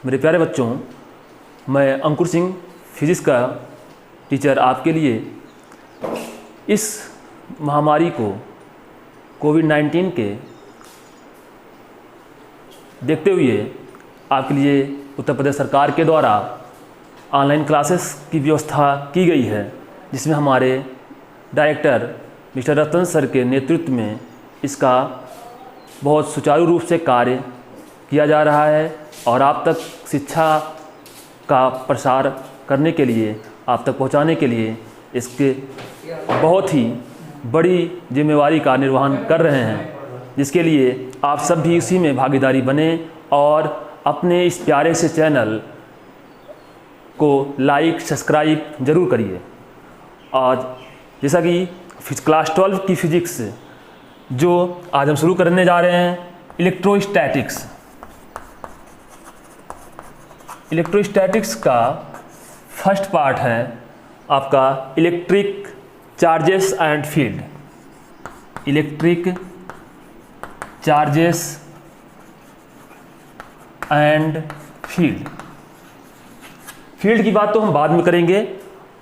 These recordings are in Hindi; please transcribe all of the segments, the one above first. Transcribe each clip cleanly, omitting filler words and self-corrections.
मेरे प्यारे बच्चों, मैं अंकुर सिंह फिजिक्स का टीचर आपके लिए इस महामारी को कोविड-19 के देखते हुए आपके लिए उत्तर प्रदेश सरकार के द्वारा ऑनलाइन क्लासेस की व्यवस्था की गई है, जिसमें हमारे डायरेक्टर मिस्टर रतन सर के नेतृत्व में इसका बहुत सुचारू रूप से कार्य किया जा रहा है और आप तक शिक्षा का प्रसार करने के लिए, आप तक पहुंचाने के लिए इसके बहुत ही बड़ी जिम्मेवारी का निर्वहन कर रहे हैं, जिसके लिए आप सब भी इसी में भागीदारी बने और अपने इस प्यारे से चैनल को लाइक सब्सक्राइब ज़रूर करिए। आज जैसा कि क्लास 12 की फिजिक्स जो आज हम शुरू करने जा रहे हैं, इलेक्ट्रोस्टैटिक्स का फर्स्ट पार्ट है आपका electric charges and field. Electric charges and field की बात तो हम बाद में करेंगे।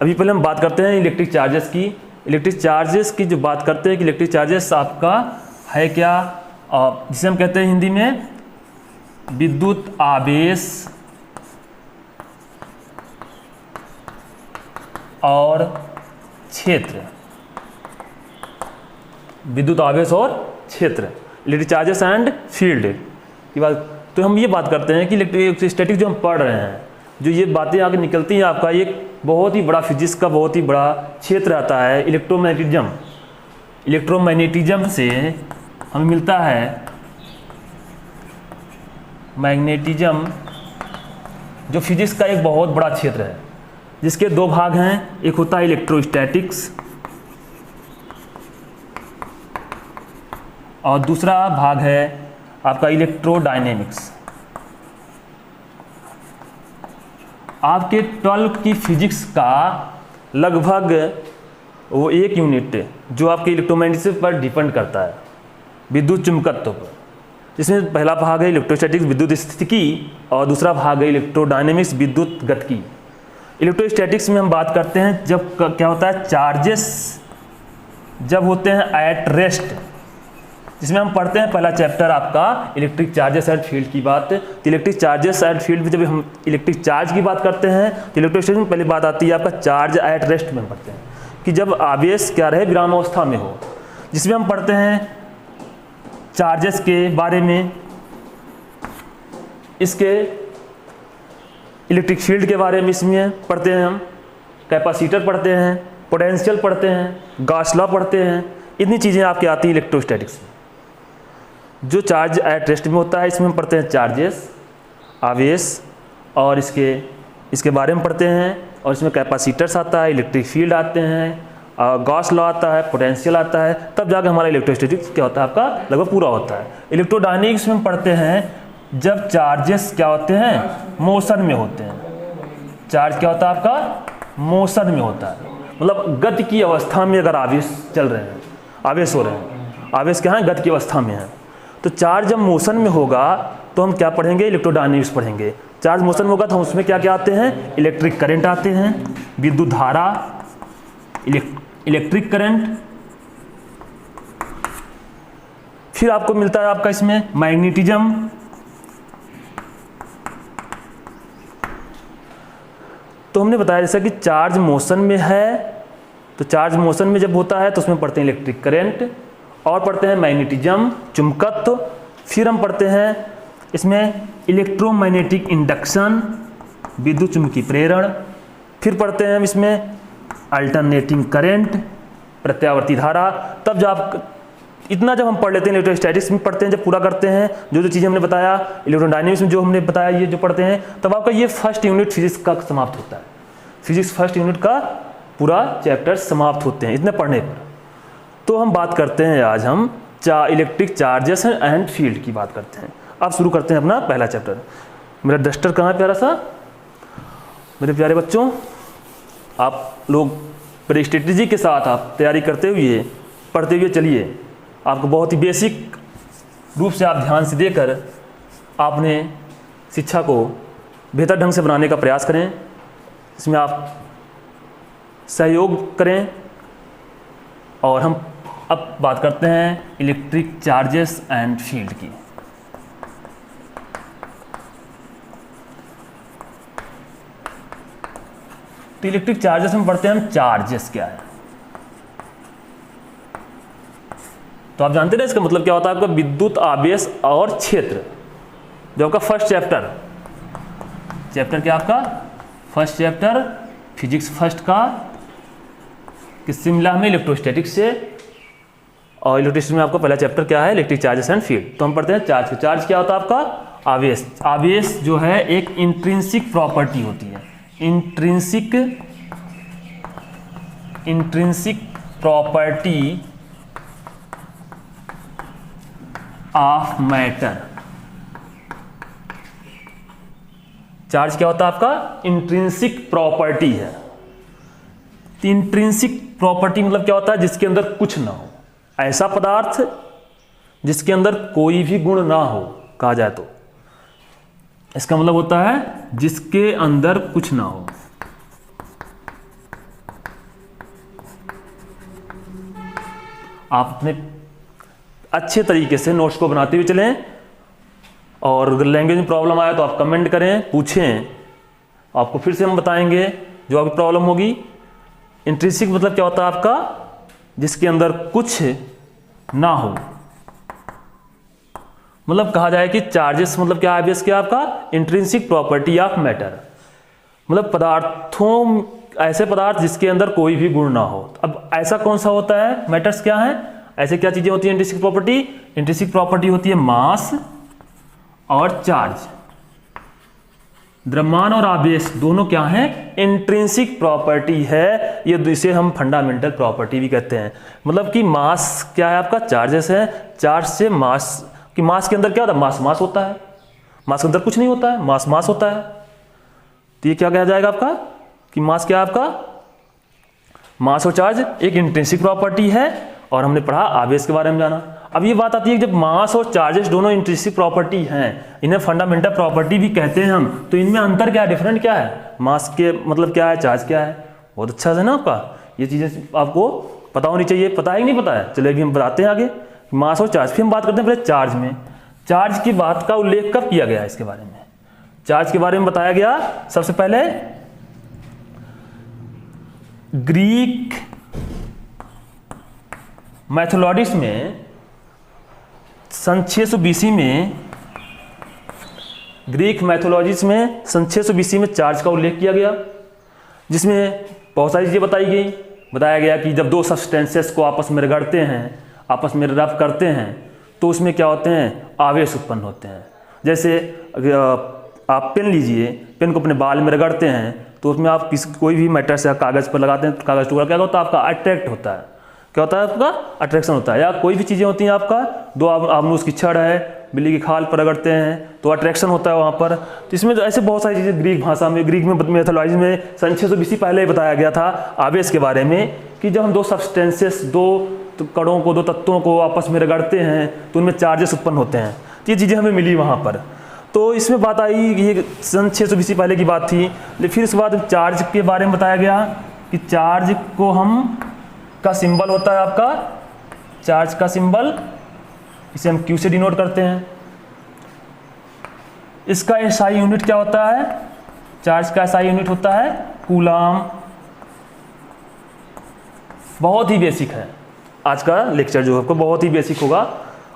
अभी पहले हम बात करते हैं इलेक्ट्रिक चार्जेस की। इलेक्ट्रिक चार्जेस की जो बात करते हैं कि इलेक्ट्रिक चार्जेस आपका है क्या, जिसे हम कहते हैं हिंदी में विद्युत आवेश और क्षेत्र। विद्युत आवेश और क्षेत्र, इलेक्ट्रिक चार्जेस एंड फील्ड की बात। तो हम ये बात करते हैं कि इलेक्ट्रोस्टैटिक्स जो हम पढ़ रहे हैं, जो ये बातें आगे निकलती हैं, आपका एक बहुत ही बड़ा फिजिक्स का बहुत ही बड़ा क्षेत्र आता है इलेक्ट्रोमैग्नेटिज्म। इलेक्ट्रोमैग्नेटिज्म से हमें मिलता है मैग्नेटिज्म, जो फिजिक्स का एक बहुत बड़ा क्षेत्र है, जिसके दो भाग हैं। एक होता है इलेक्ट्रोस्टैटिक्स और दूसरा भाग है आपका इलेक्ट्रोडायनेमिक्स। आपके 12 की फिजिक्स का लगभग वो एक यूनिट जो आपके इलेक्ट्रोमैग्नेटिज्म पर डिपेंड करता है, विद्युत चुंबकत्व पर, जिसमें पहला भाग है इलेक्ट्रोस्टैटिक्स विद्युत स्थितिकी और दूसरा भाग है इलेक्ट्रोडायनेमिक्स विद्युत गतिकी। इलेक्ट्रोस्टैटिक्स में हम बात करते हैं जब क्या होता है, चार्जेस जब होते हैं एट रेस्ट, जिसमें हम पढ़ते हैं पहला चैप्टर आपका इलेक्ट्रिक चार्जेस एंड फील्ड की बात। तो इलेक्ट्रिक चार्जेस एंड फील्ड में जब हम इलेक्ट्रिक चार्ज की बात करते हैं तो इलेक्ट्रोस्टैटिक्स में पहली बात आती है आपका चार्ज एट रेस्ट में हम पढ़ते हैं कि जब आवेश क्या रहे, विरामावस्था में हो, जिसमें हम पढ़ते हैं चार्जेस के बारे में, इसके इलेक्ट्रिक फील्ड के बारे में इसमें पढ़ते हैं, हम कैपेसिटर पढ़ते हैं, पोटेंशियल पढ़ते हैं, गॉस लॉ पढ़ते हैं। इतनी चीज़ें आपकी आती हैं इलेक्ट्रोस्टैटिक्स में। जो चार्ज एट रेस्ट में होता है, इसमें हम पढ़ते हैं चार्जेस, आवेश, और इसके बारे में पढ़ते हैं, और इसमें कैपेसिटर्स आता है, इलेक्ट्रिक फील्ड आते हैं, गॉस लॉ आता है, पोटेंशियल आता है, तब जाकर हमारा इलेक्ट्रोस्टैटिक्स क्या होता है आपका लगभग पूरा होता है। इलेक्ट्रोडायनेमिक्स में हम पढ़ते हैं जब चार्जेस क्या होते हैं, मोशन में होते हैं। चार्ज क्या होता है आपका, मोशन में होता है, मतलब गति की अवस्था में अगर आवेश चल रहे हैं, आवेश हो रहे हैं, आवेश क्या है, गति की अवस्था में है। तो चार्ज जब मोशन में होगा तो हम क्या पढ़ेंगे, इलेक्ट्रोडायनेमिक्स पढ़ेंगे। चार्ज मोशन में होगा तो हम उसमें क्या क्या आते हैं, इलेक्ट्रिक करंट आते हैं, विद्युत धारा, इलेक्ट्रिक करंट। फिर आपको मिलता है आपका इसमें मैग्नेटिज्म। तो हमने बताया जैसा कि चार्ज मोशन में है, तो चार्ज मोशन में जब होता है तो उसमें पढ़ते हैं इलेक्ट्रिक करंट और पढ़ते हैं मैग्नेटिज्म, चुंबकत्व। फिर हम पढ़ते हैं इसमें इलेक्ट्रोमैग्नेटिक इंडक्शन, विद्युत चुंबकीय प्रेरण। फिर पढ़ते हैं इसमें अल्टरनेटिंग करंट, प्रत्यावर्ती धारा। तब जब आप इतना जब हम पढ़ लेते हैं इलेक्ट्रोस्टैटिक्स में पढ़ते हैं, जब पूरा करते हैं जो चीज़ें हमने बताया, इलेक्ट्रोडायनेमिक्स में जो हमने बताया, ये जो पढ़ते हैं, तब आपका ये फर्स्ट यूनिट फिजिक्स का समाप्त होता है। फिजिक्स फर्स्ट यूनिट का पूरा चैप्टर समाप्त होते हैं इतने पढ़ने पर। तो हम बात करते हैं आज हम इलेक्ट्रिक चार्जेस एंड फील्ड की बात करते हैं। अब शुरू करते हैं अपना पहला चैप्टर। मेरा डस्टर कहाँ है प्यारा सा? मेरे प्यारे बच्चों, आप लोग बड़े स्ट्रेटजी के साथ आप तैयारी करते हुए पढ़ते हुए चलिए। आपको बहुत ही बेसिक रूप से आप ध्यान से देकर आपने शिक्षा को बेहतर ढंग से बनाने का प्रयास करें, इसमें आप सहयोग करें। और हम अब बात करते हैं इलेक्ट्रिक चार्जेस एंड फील्ड की। तो इलेक्ट्रिक चार्जेस में पढ़ते हैं हम चार्जेस क्या है। तो आप जानते हैं इसका मतलब क्या होता है, आपका विद्युत आवेश और क्षेत्र। जो आपका फर्स्ट चैप्टर क्या आपका फर्स्ट चैप्टर फिजिक्स फर्स्ट का किससे मिला हमें, इलेक्ट्रोस्टैटिक्स से। और इलेक्ट्रिसिटी में आपका पहला चैप्टर क्या है, इलेक्ट्रिक चार्जेस एंड फील्ड। तो हम पढ़ते हैं चार्ज। चार्ज क्या होता है आपका, आवेश। आवेश जो है एक इंट्रिंसिक प्रॉपर्टी होती है, intrinsic property of matter. Charge क्या होता है आपका, इंट्रिंसिक प्रॉपर्टी है। इंट्रिंसिक प्रॉपर्टी मतलब क्या होता है, जिसके अंदर कुछ ना हो, ऐसा पदार्थ जिसके अंदर कोई भी गुण ना हो, कहा जाए तो इसका मतलब होता है जिसके अंदर कुछ ना हो। आप अपने अच्छे तरीके से नोट्स को बनाते हुए चलें, और अगर लैंग्वेज में प्रॉब्लम आए तो आप कमेंट करें, पूछें, आपको फिर से हम बताएंगे जो आपकी प्रॉब्लम होगी। इंट्रिंसिक मतलब क्या होता है आपका, जिसके अंदर कुछ ना हो। मतलब कहा जाए कि चार्जेस मतलब क्या है, आवेश क्या आपका, इंट्रिंसिक प्रॉपर्टी ऑफ मैटर। मतलब पदार्थों, ऐसे पदार्थ जिसके अंदर कोई भी गुण ना हो। अब ऐसा कौन सा होता है, मैटर्स क्या है, ऐसे क्या चीजें होती है इंट्रिंसिक प्रॉपर्टी। इंट्रिंसिक प्रॉपर्टी होती है मास और चार्ज। द्रव्यमान और आवेश दोनों क्या है, इंट्रिंसिक प्रॉपर्टी है। ये इसे हम फंडामेंटल प्रॉपर्टी भी कहते हैं। मतलब कि मास क्या है आपका, चार्जेस है। चार्ज से मास, कि मास के अंदर क्या होता है, मास होता है। मास के अंदर कुछ नहीं होता है, मास होता है। तो ये क्या कहा जाएगा आपका, कि मास क्या है आपका, मास और चार्ज एक इंट्रिंसिक प्रॉपर्टी है। और हमने पढ़ा आवेश के बारे में जाना। अब ये बात आती है कि जब मास और चार्जेस दोनों इंट्रिंसिक प्रॉपर्टी हैं, इन्हें फंडामेंटल प्रॉपर्टी भी कहते हैं हम, तो इनमें अंतर क्या है, डिफरेंट क्या है, मास के मतलब क्या है, चार्ज क्या है। बहुत अच्छा है ना आपका, ये चीज़ें आपको पता होनी चाहिए। पता है कि नहीं पता है, चलिए अभी हम बताते हैं आगे मास और चार्ज। फिर हम बात करते हैं पहले चार्ज में। चार्ज की बात का उल्लेख कब किया गया है, इसके बारे में, चार्ज के बारे में बताया गया सबसे पहले ग्रीक मैथोलॉजिस्ट में सन 600 BC में, ग्रीक मैथोलॉजिस्ट में सन 600 BC में चार्ज का उल्लेख किया गया, जिसमें बहुत सारी चीज़ें बताई गई। बताया गया कि जब दो सब्सटेंसेस को आपस में रगड़ते हैं, आपस में रब करते हैं, तो उसमें क्या होते हैं, आवेश उत्पन्न होते हैं। जैसे आप पेन लीजिए, पेन को अपने बाल में रगड़ते हैं, तो उसमें आप कोई भी मैटर से कागज़ पर लगाते हैं, कागज़ टुकड़ा क्या होता है आपका, अट्रैक्ट होता है। क्या होता है आपका, अट्रैक्शन होता है। या कोई भी चीज़ें होती हैं आपका, दो आमनूस की छड़ है, बिल्ली की खाल पर रगड़ते हैं तो अट्रैक्शन होता है वहाँ पर। तो इसमें ऐसे बहुत सारी चीज़ें ग्रीक भाषा में, ग्रीक में मैथोलॉजी में सन 600 BC पहले ही बताया गया था आवेश के बारे में, कि जब हम दो सब्सटेंसेस, दो कणों को, दो तत्वों को आपस में रगड़ते हैं तो उनमें चार्जेस उत्पन्न होते हैं। तो ये चीज़ें हमें मिली वहाँ पर। तो इसमें बात आई, ये सन 600 BC पहले की बात थी। फिर उसके बाद चार्ज के बारे में बताया गया कि चार्ज को हम का सिंबल होता है आपका, चार्ज का सिंबल, इसे हम Q से डिनोट करते हैं। इसका एसआई यूनिट क्या होता है, चार्ज का एसआई यूनिट होता है कूलाम। बहुत ही बेसिक है आज का लेक्चर, जो आपको बहुत ही बेसिक होगा।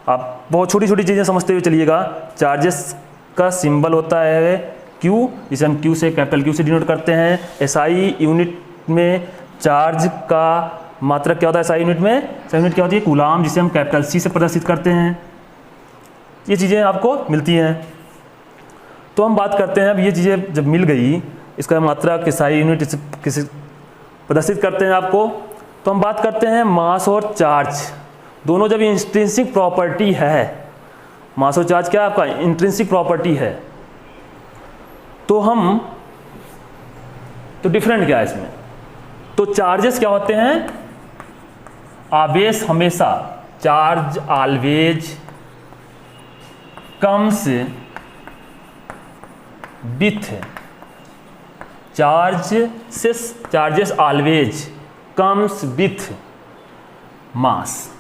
आप बहुत छोटी छोटी चीज़ें समझते हुए चलिएगा। चार्जेस का सिंबल होता है Q, जिसे हम Q से, कैपिटल Q से डिनोट करते हैं। एसआई यूनिट में चार्ज का मात्रक क्या होता है, एसआई यूनिट में, एसआई यूनिट क्या होती है, कूलाम, जिसे हम कैपिटल C से प्रदर्शित करते हैं। ये चीज़ें आपको मिलती हैं। तो हम बात करते हैं, अब ये चीज़ें जब मिल गई, इसका मात्रक एसआई यूनिट किसे प्रदर्शित करते हैं आपको, तो हम बात करते हैं मास और चार्ज दोनों जब इंट्रिंसिक प्रॉपर्टी है। मास और चार्ज क्या आपका इंट्रिंसिक प्रॉपर्टी है, तो हम, तो डिफरेंट क्या है इसमें, तो चार्जेस क्या होते हैं, आवेश हमेशा, charge always comes with charges always comes with mass.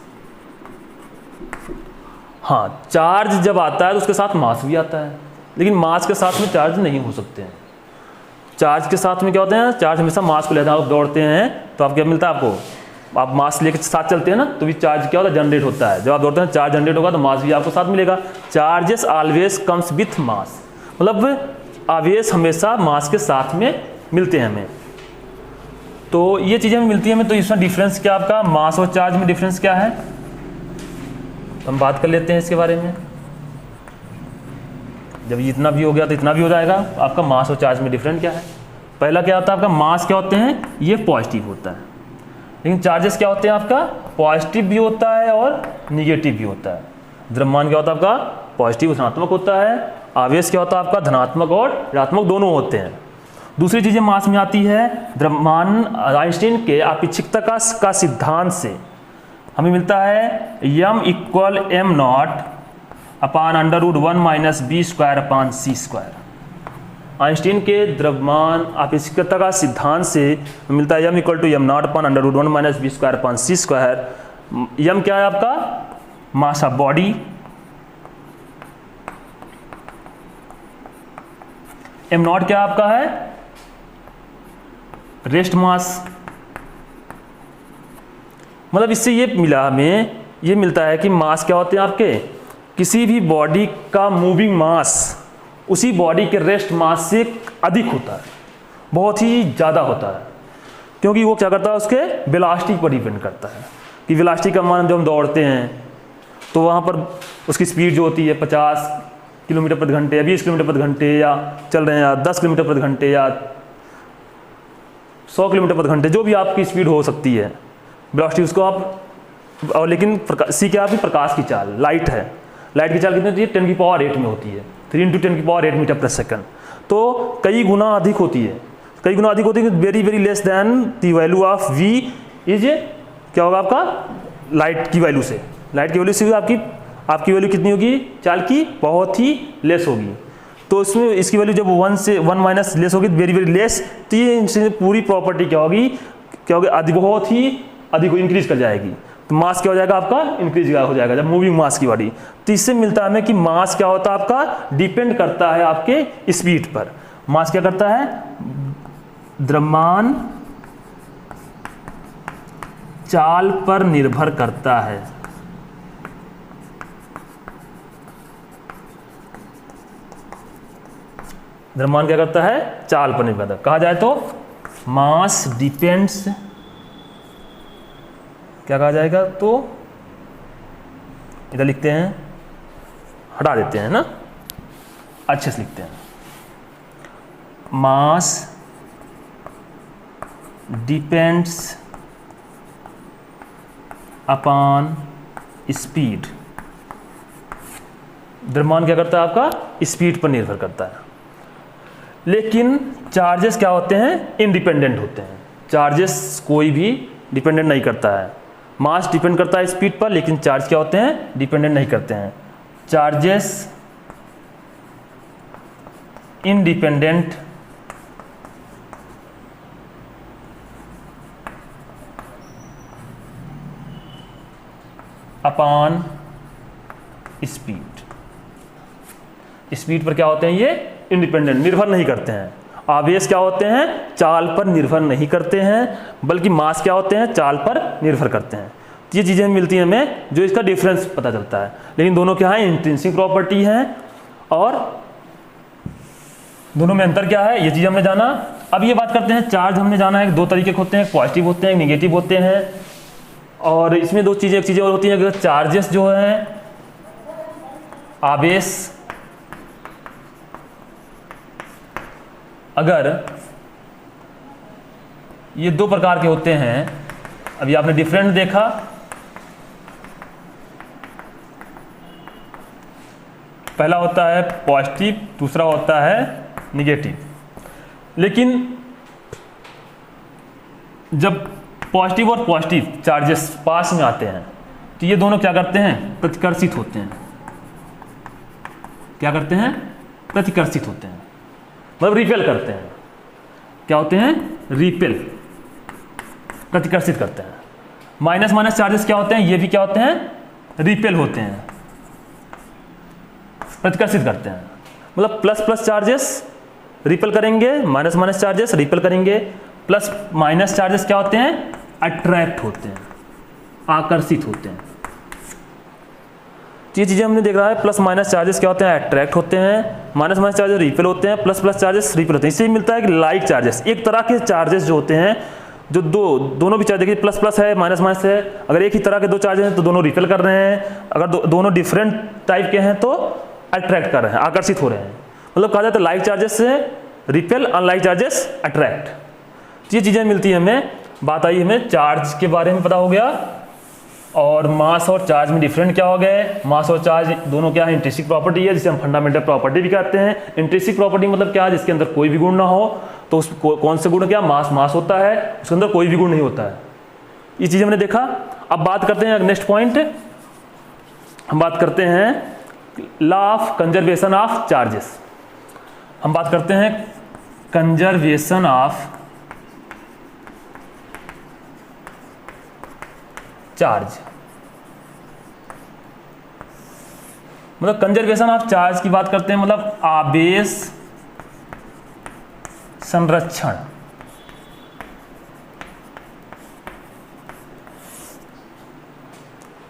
हाँ, चार्ज जब आता है तो उसके साथ मास भी आता है, लेकिन मास के साथ में चार्ज नहीं हो सकते हैं। चार्ज के साथ में क्या होते हैं, चार्ज हमेशा मास को लेते हैं। आप दौड़ते हैं तो आप क्या मिलता है आपको, आप मास लेके साथ चलते हैं ना, तो भी चार्ज क्या होता है, जनरेट होता है। जब आप दौड़ते हैं चार्ज जनरेट होगा तो मास भी आपको साथ मिलेगा। Charges always comes with mass, मतलब आवेश हमेशा मास के साथ में मिलते हैं हमें। तो ये चीज़ें हमें मिलती हैं हमें। तो इसमें डिफरेंस क्या आपका, मास और चार्ज में डिफरेंस क्या है, तो हम बात कर लेते हैं इसके बारे में। जब इतना भी हो गया तो इतना भी हो जाएगा। आपका मास और चार्ज में डिफरेंट क्या है, पहला क्या होता है आपका, मास क्या होते हैं, ये पॉजिटिव होता है, लेकिन चार्जेस क्या होते हैं आपका, पॉजिटिव भी होता है और निगेटिव भी होता है। द्रव्यमान क्या होता है आपका, पॉजिटिव धनात्मक होता है। आवेश क्या होता है आपका, धनात्मक और ऋणात्मक दोनों होते हैं। दूसरी चीज़ें मास में आती है, द्रव्यमान आइंस्टीन के आपेक्षिकता का सिद्धांत से हमें मिलता है m equal m not upon √1 - b² / c²। Einstein के द्रव्यमान आपेक्षिकता का सिद्धांत से मिलता है m equal to m not upon √1 - b² / c²। m क्या है आपका, mass of body, m not क्या आपका है, रेस्ट मास। मतलब इससे ये मिला हमें, ये मिलता है कि मास क्या होते हैं आपके, किसी भी बॉडी का मूविंग मास उसी बॉडी के रेस्ट मास से अधिक होता है, बहुत ही ज़्यादा होता है, क्योंकि वो क्या करता है, उसके वेलोसिटी पर डिपेंड करता है कि वेलोसिटी का मान जब हम दौड़ते हैं तो वहाँ पर उसकी स्पीड जो होती है 50 किलोमीटर प्रति घंटे या 20 किलोमीटर प्रति घंटे, या चल रहे हैं या 10 किलोमीटर प्रति घंटे या 100 किलोमीटर प्रति घंटे, जो भी आपकी स्पीड हो सकती है वेलोसिटी, उसको आप, और लेकिन सी क्या आपकी प्रकाश की चाल, लाइट है, लाइट की चाल कितनी होती है, 10⁸ में होती है, 3 × 10⁸ मीटर प्रति सेकंड। तो कई गुना अधिक होती है, कई गुना अधिक होती है, very very less than the value of v is, क्या होगा आपका, लाइट की वैल्यू से, लाइट की वैल्यू से आपकी वैल्यू कितनी होगी, चाल की, बहुत ही लेस होगी। तो इसमें इसकी वैल्यू जब 1 से 1 माइनस लेस होगी, वेरी वेरी लेस, तो ये इनसे पूरी प्रॉपर्टी क्या होगी, बहुत ही अधिक इंक्रीज कर जाएगी। तो मास क्या हो जाएगा आपका, इंक्रीज हो जाएगा जब मूविंग मास की बॉडी। तो इससे मिलता है हमें कि मास क्या होता है आपका, डिपेंड करता है आपके स्पीड पर। मास क्या करता है, द्रव्यमान चाल पर निर्भर करता है। द्रव्यमान क्या करता है, चाल पर निर्भर। कहा जाए तो मास डिपेंड्स, क्या कहा जाएगा, तो इधर लिखते हैं, हटा देते हैं ना, अच्छे से लिखते हैं, मास डिपेंड्स अपॉन स्पीड। द्रव्यमान क्या करता है आपका, स्पीड पर निर्भर करता है। लेकिन चार्जेस क्या होते हैं, इंडिपेंडेंट होते हैं। चार्जेस कोई भी डिपेंडेंट नहीं करता है। मास डिपेंड करता है स्पीड पर, लेकिन चार्ज क्या होते हैं, डिपेंडेंट नहीं करते हैं। Charges independent upon speed. Speed पर क्या होते हैं, ये इंडिपेंडेंट, निर्भर नहीं करते हैं। आवेश क्या होते हैं, चाल पर निर्भर नहीं करते हैं, बल्कि मास क्या होते हैं, चाल पर निर्भर करते हैं। ये चीज़ें मिलती हैं हमें, जो इसका डिफरेंस पता चलता है। लेकिन दोनों क्या है, इंट्रिंसिक प्रॉपर्टी हैं, और दोनों में अंतर क्या है, ये चीज़ हमने जाना। अब ये बात करते हैं, चार्ज हमने जाना है, दो तरीके के होते हैं, पॉजिटिव होते हैं, निगेटिव होते हैं। और इसमें दो चीज़ें, एक चीज़ें और होती हैं कि चार्जेस जो हैं, आवेश अगर ये दो प्रकार के होते हैं, अभी आपने डिफरेंट देखा, पहला होता है पॉजिटिव, दूसरा होता है निगेटिव। लेकिन जब पॉजिटिव और पॉजिटिव चार्जेस पास में आते हैं तो ये दोनों क्या करते हैं, प्रतिकर्षित होते हैं। क्या करते हैं, प्रतिकर्षित होते हैं। मतलब रिपेल करते हैं। क्या होते हैं? रिपेल, प्रतिकर्षित करते हैं। माइनस माइनस चार्जेस क्या होते हैं? ये भी क्या होते हैं? रिपेल होते हैं, प्रतिकर्षित करते हैं। मतलब प्लस प्लस चार्जेस रिपेल करेंगे, माइनस माइनस चार्जेस रिपेल करेंगे। प्लस माइनस चार्जेस क्या होते हैं? अट्रैक्ट होते हैं, आकर्षित होते हैं। ये चीज़ें हमने देख रहा है। प्लस माइनस चार्जेस क्या होते हैं? अट्रैक्ट होते हैं। माइनस माइनस चार्जेस रिपेल होते हैं। प्लस प्लस चार्जेस रिपेल होते हैं। इससे मिलता है कि लाइक चार्जेस, एक तरह के चार्जेस जो होते हैं, जो दोनों भी चार्ज, देखिए प्लस प्लस है, माइनस माइनस है, अगर एक ही तरह के दो चार्जेस हैं तो दोनों रिपेल कर रहे हैं, अगर दोनों डिफरेंट टाइप के हैं तो अट्रैक्ट कर रहे हैं, आकर्षित हो रहे हैं। मतलब कहा जाता है लाइक चार्जेस से रिपेल, अनलाइक चार्जेस अट्रैक्ट। ये चीज़ें मिलती हैं हमें। बात आई हमें चार्ज के बारे में पता हो गया, और मास और चार्ज में डिफरेंट क्या हो गए? मास और चार्ज दोनों क्या है? इंट्रिंसिक प्रॉपर्टी है, जिसे हम फंडामेंटल प्रॉपर्टी भी कहते हैं। इंट्रिंसिक प्रॉपर्टी मतलब क्या है? जिसके अंदर कोई भी गुण ना हो, तो उस कौन से गुण? क्या मास मास होता है, उसके अंदर कोई भी गुण नहीं होता है। ये चीज़ हमने देखा। अब बात करते हैं नेक्स्ट पॉइंट, हम बात करते हैं law of conservation of charges. हम बात करते हैं कंजर्वेशन ऑफ चार्ज। मतलब कंजर्वेशन ऑफ चार्ज की बात करते हैं, मतलब आवेश संरक्षण।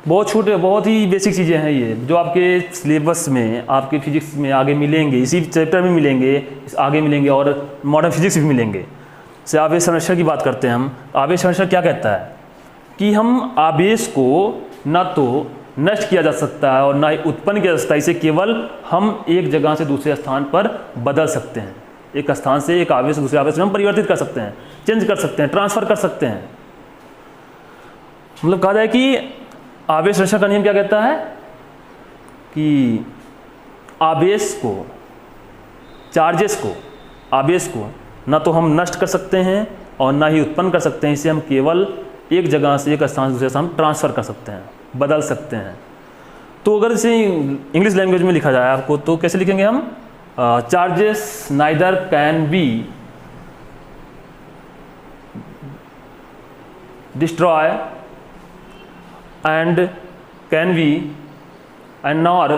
बहुत छोटे, बहुत ही बेसिक चीज़ें हैं ये, जो आपके सिलेबस में, आपके फिजिक्स में आगे मिलेंगे, इसी चैप्टर में मिलेंगे, आगे मिलेंगे, और मॉडर्न फिजिक्स भी मिलेंगे। से आवेश संरक्षण की बात करते हैं हम। आवेश संरक्षण क्या कहता है? कि हम आवेश को न तो नष्ट किया जा सकता है और ना ही उत्पन्न किया जा सकता है, इसे केवल हम एक जगह से दूसरे स्थान पर बदल सकते हैं। एक स्थान से एक आवेश दूसरे आवेश में हम परिवर्तित कर सकते हैं, चेंज कर सकते हैं, ट्रांसफर कर सकते हैं। मतलब कहा जाए कि आवेश संरक्षण का नियम क्या कहता है? कि आवेश को, चार्जेस को, आवेश को ना तो हम नष्ट कर सकते हैं और ना ही उत्पन्न कर सकते हैं, इसे हम केवल एक जगह से एक स्थान से दूसरे स्थान ट्रांसफ़र कर सकते हैं, बदल सकते हैं। तो अगर इसे इंग्लिश लैंग्वेज में लिखा जाए आपको, तो कैसे लिखेंगे हम? Charges neither can be destroy and can be and nor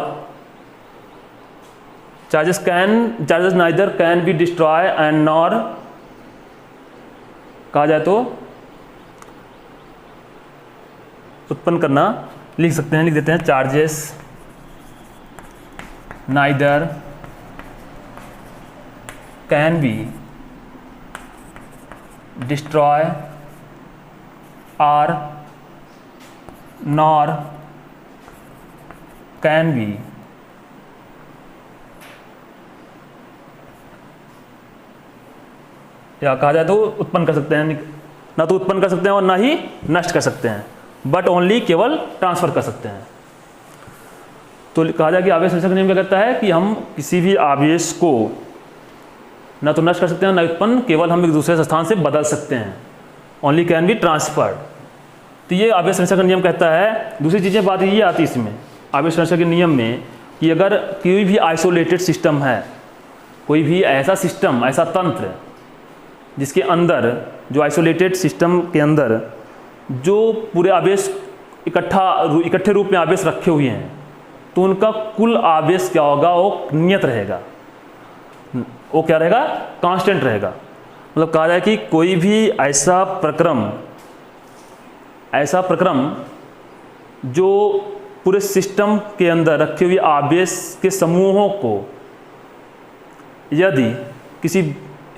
charges neither can be destroy and nor, कहा जाए तो उत्पन्न करना, लिख सकते हैं, लिख देते हैं charges neither can be destroy और नॉर कैन बी या कहा जाए तो उत्पन्न कर सकते हैं, ना तो उत्पन्न कर सकते हैं और ना ही नष्ट कर सकते हैं, बट ओनली केवल ट्रांसफर कर सकते हैं। तो कहा जाए कि आवेश संरक्षण का नियम क्या कहता है? कि हम किसी भी आवेश को ना तो नष्ट कर सकते हैं ना उत्पन्न, केवल हम एक दूसरे स्थान से बदल सकते हैं, ओनली कैन बी ट्रांसफर्ड। तो ये आवेश संरक्षण का नियम कहता है। दूसरी चीज़ें बात ये आती है इसमें आवेश संरक्षण के नियम में, कि अगर कोई भी आइसोलेटेड सिस्टम है, कोई भी ऐसा सिस्टम, ऐसा तंत्र जिसके अंदर, जो आइसोलेटेड सिस्टम के अंदर जो पूरे आवेश इकट्ठे रूप में आवेश रखे हुए हैं, तो उनका कुल आवेश क्या होगा? वो नियत रहेगा, वो क्या रहेगा? कांस्टेंट रहेगा। मतलब कहा जाए कि कोई भी ऐसा प्रक्रम जो पूरे सिस्टम के अंदर रखे हुए आवेश के समूहों को यदि किसी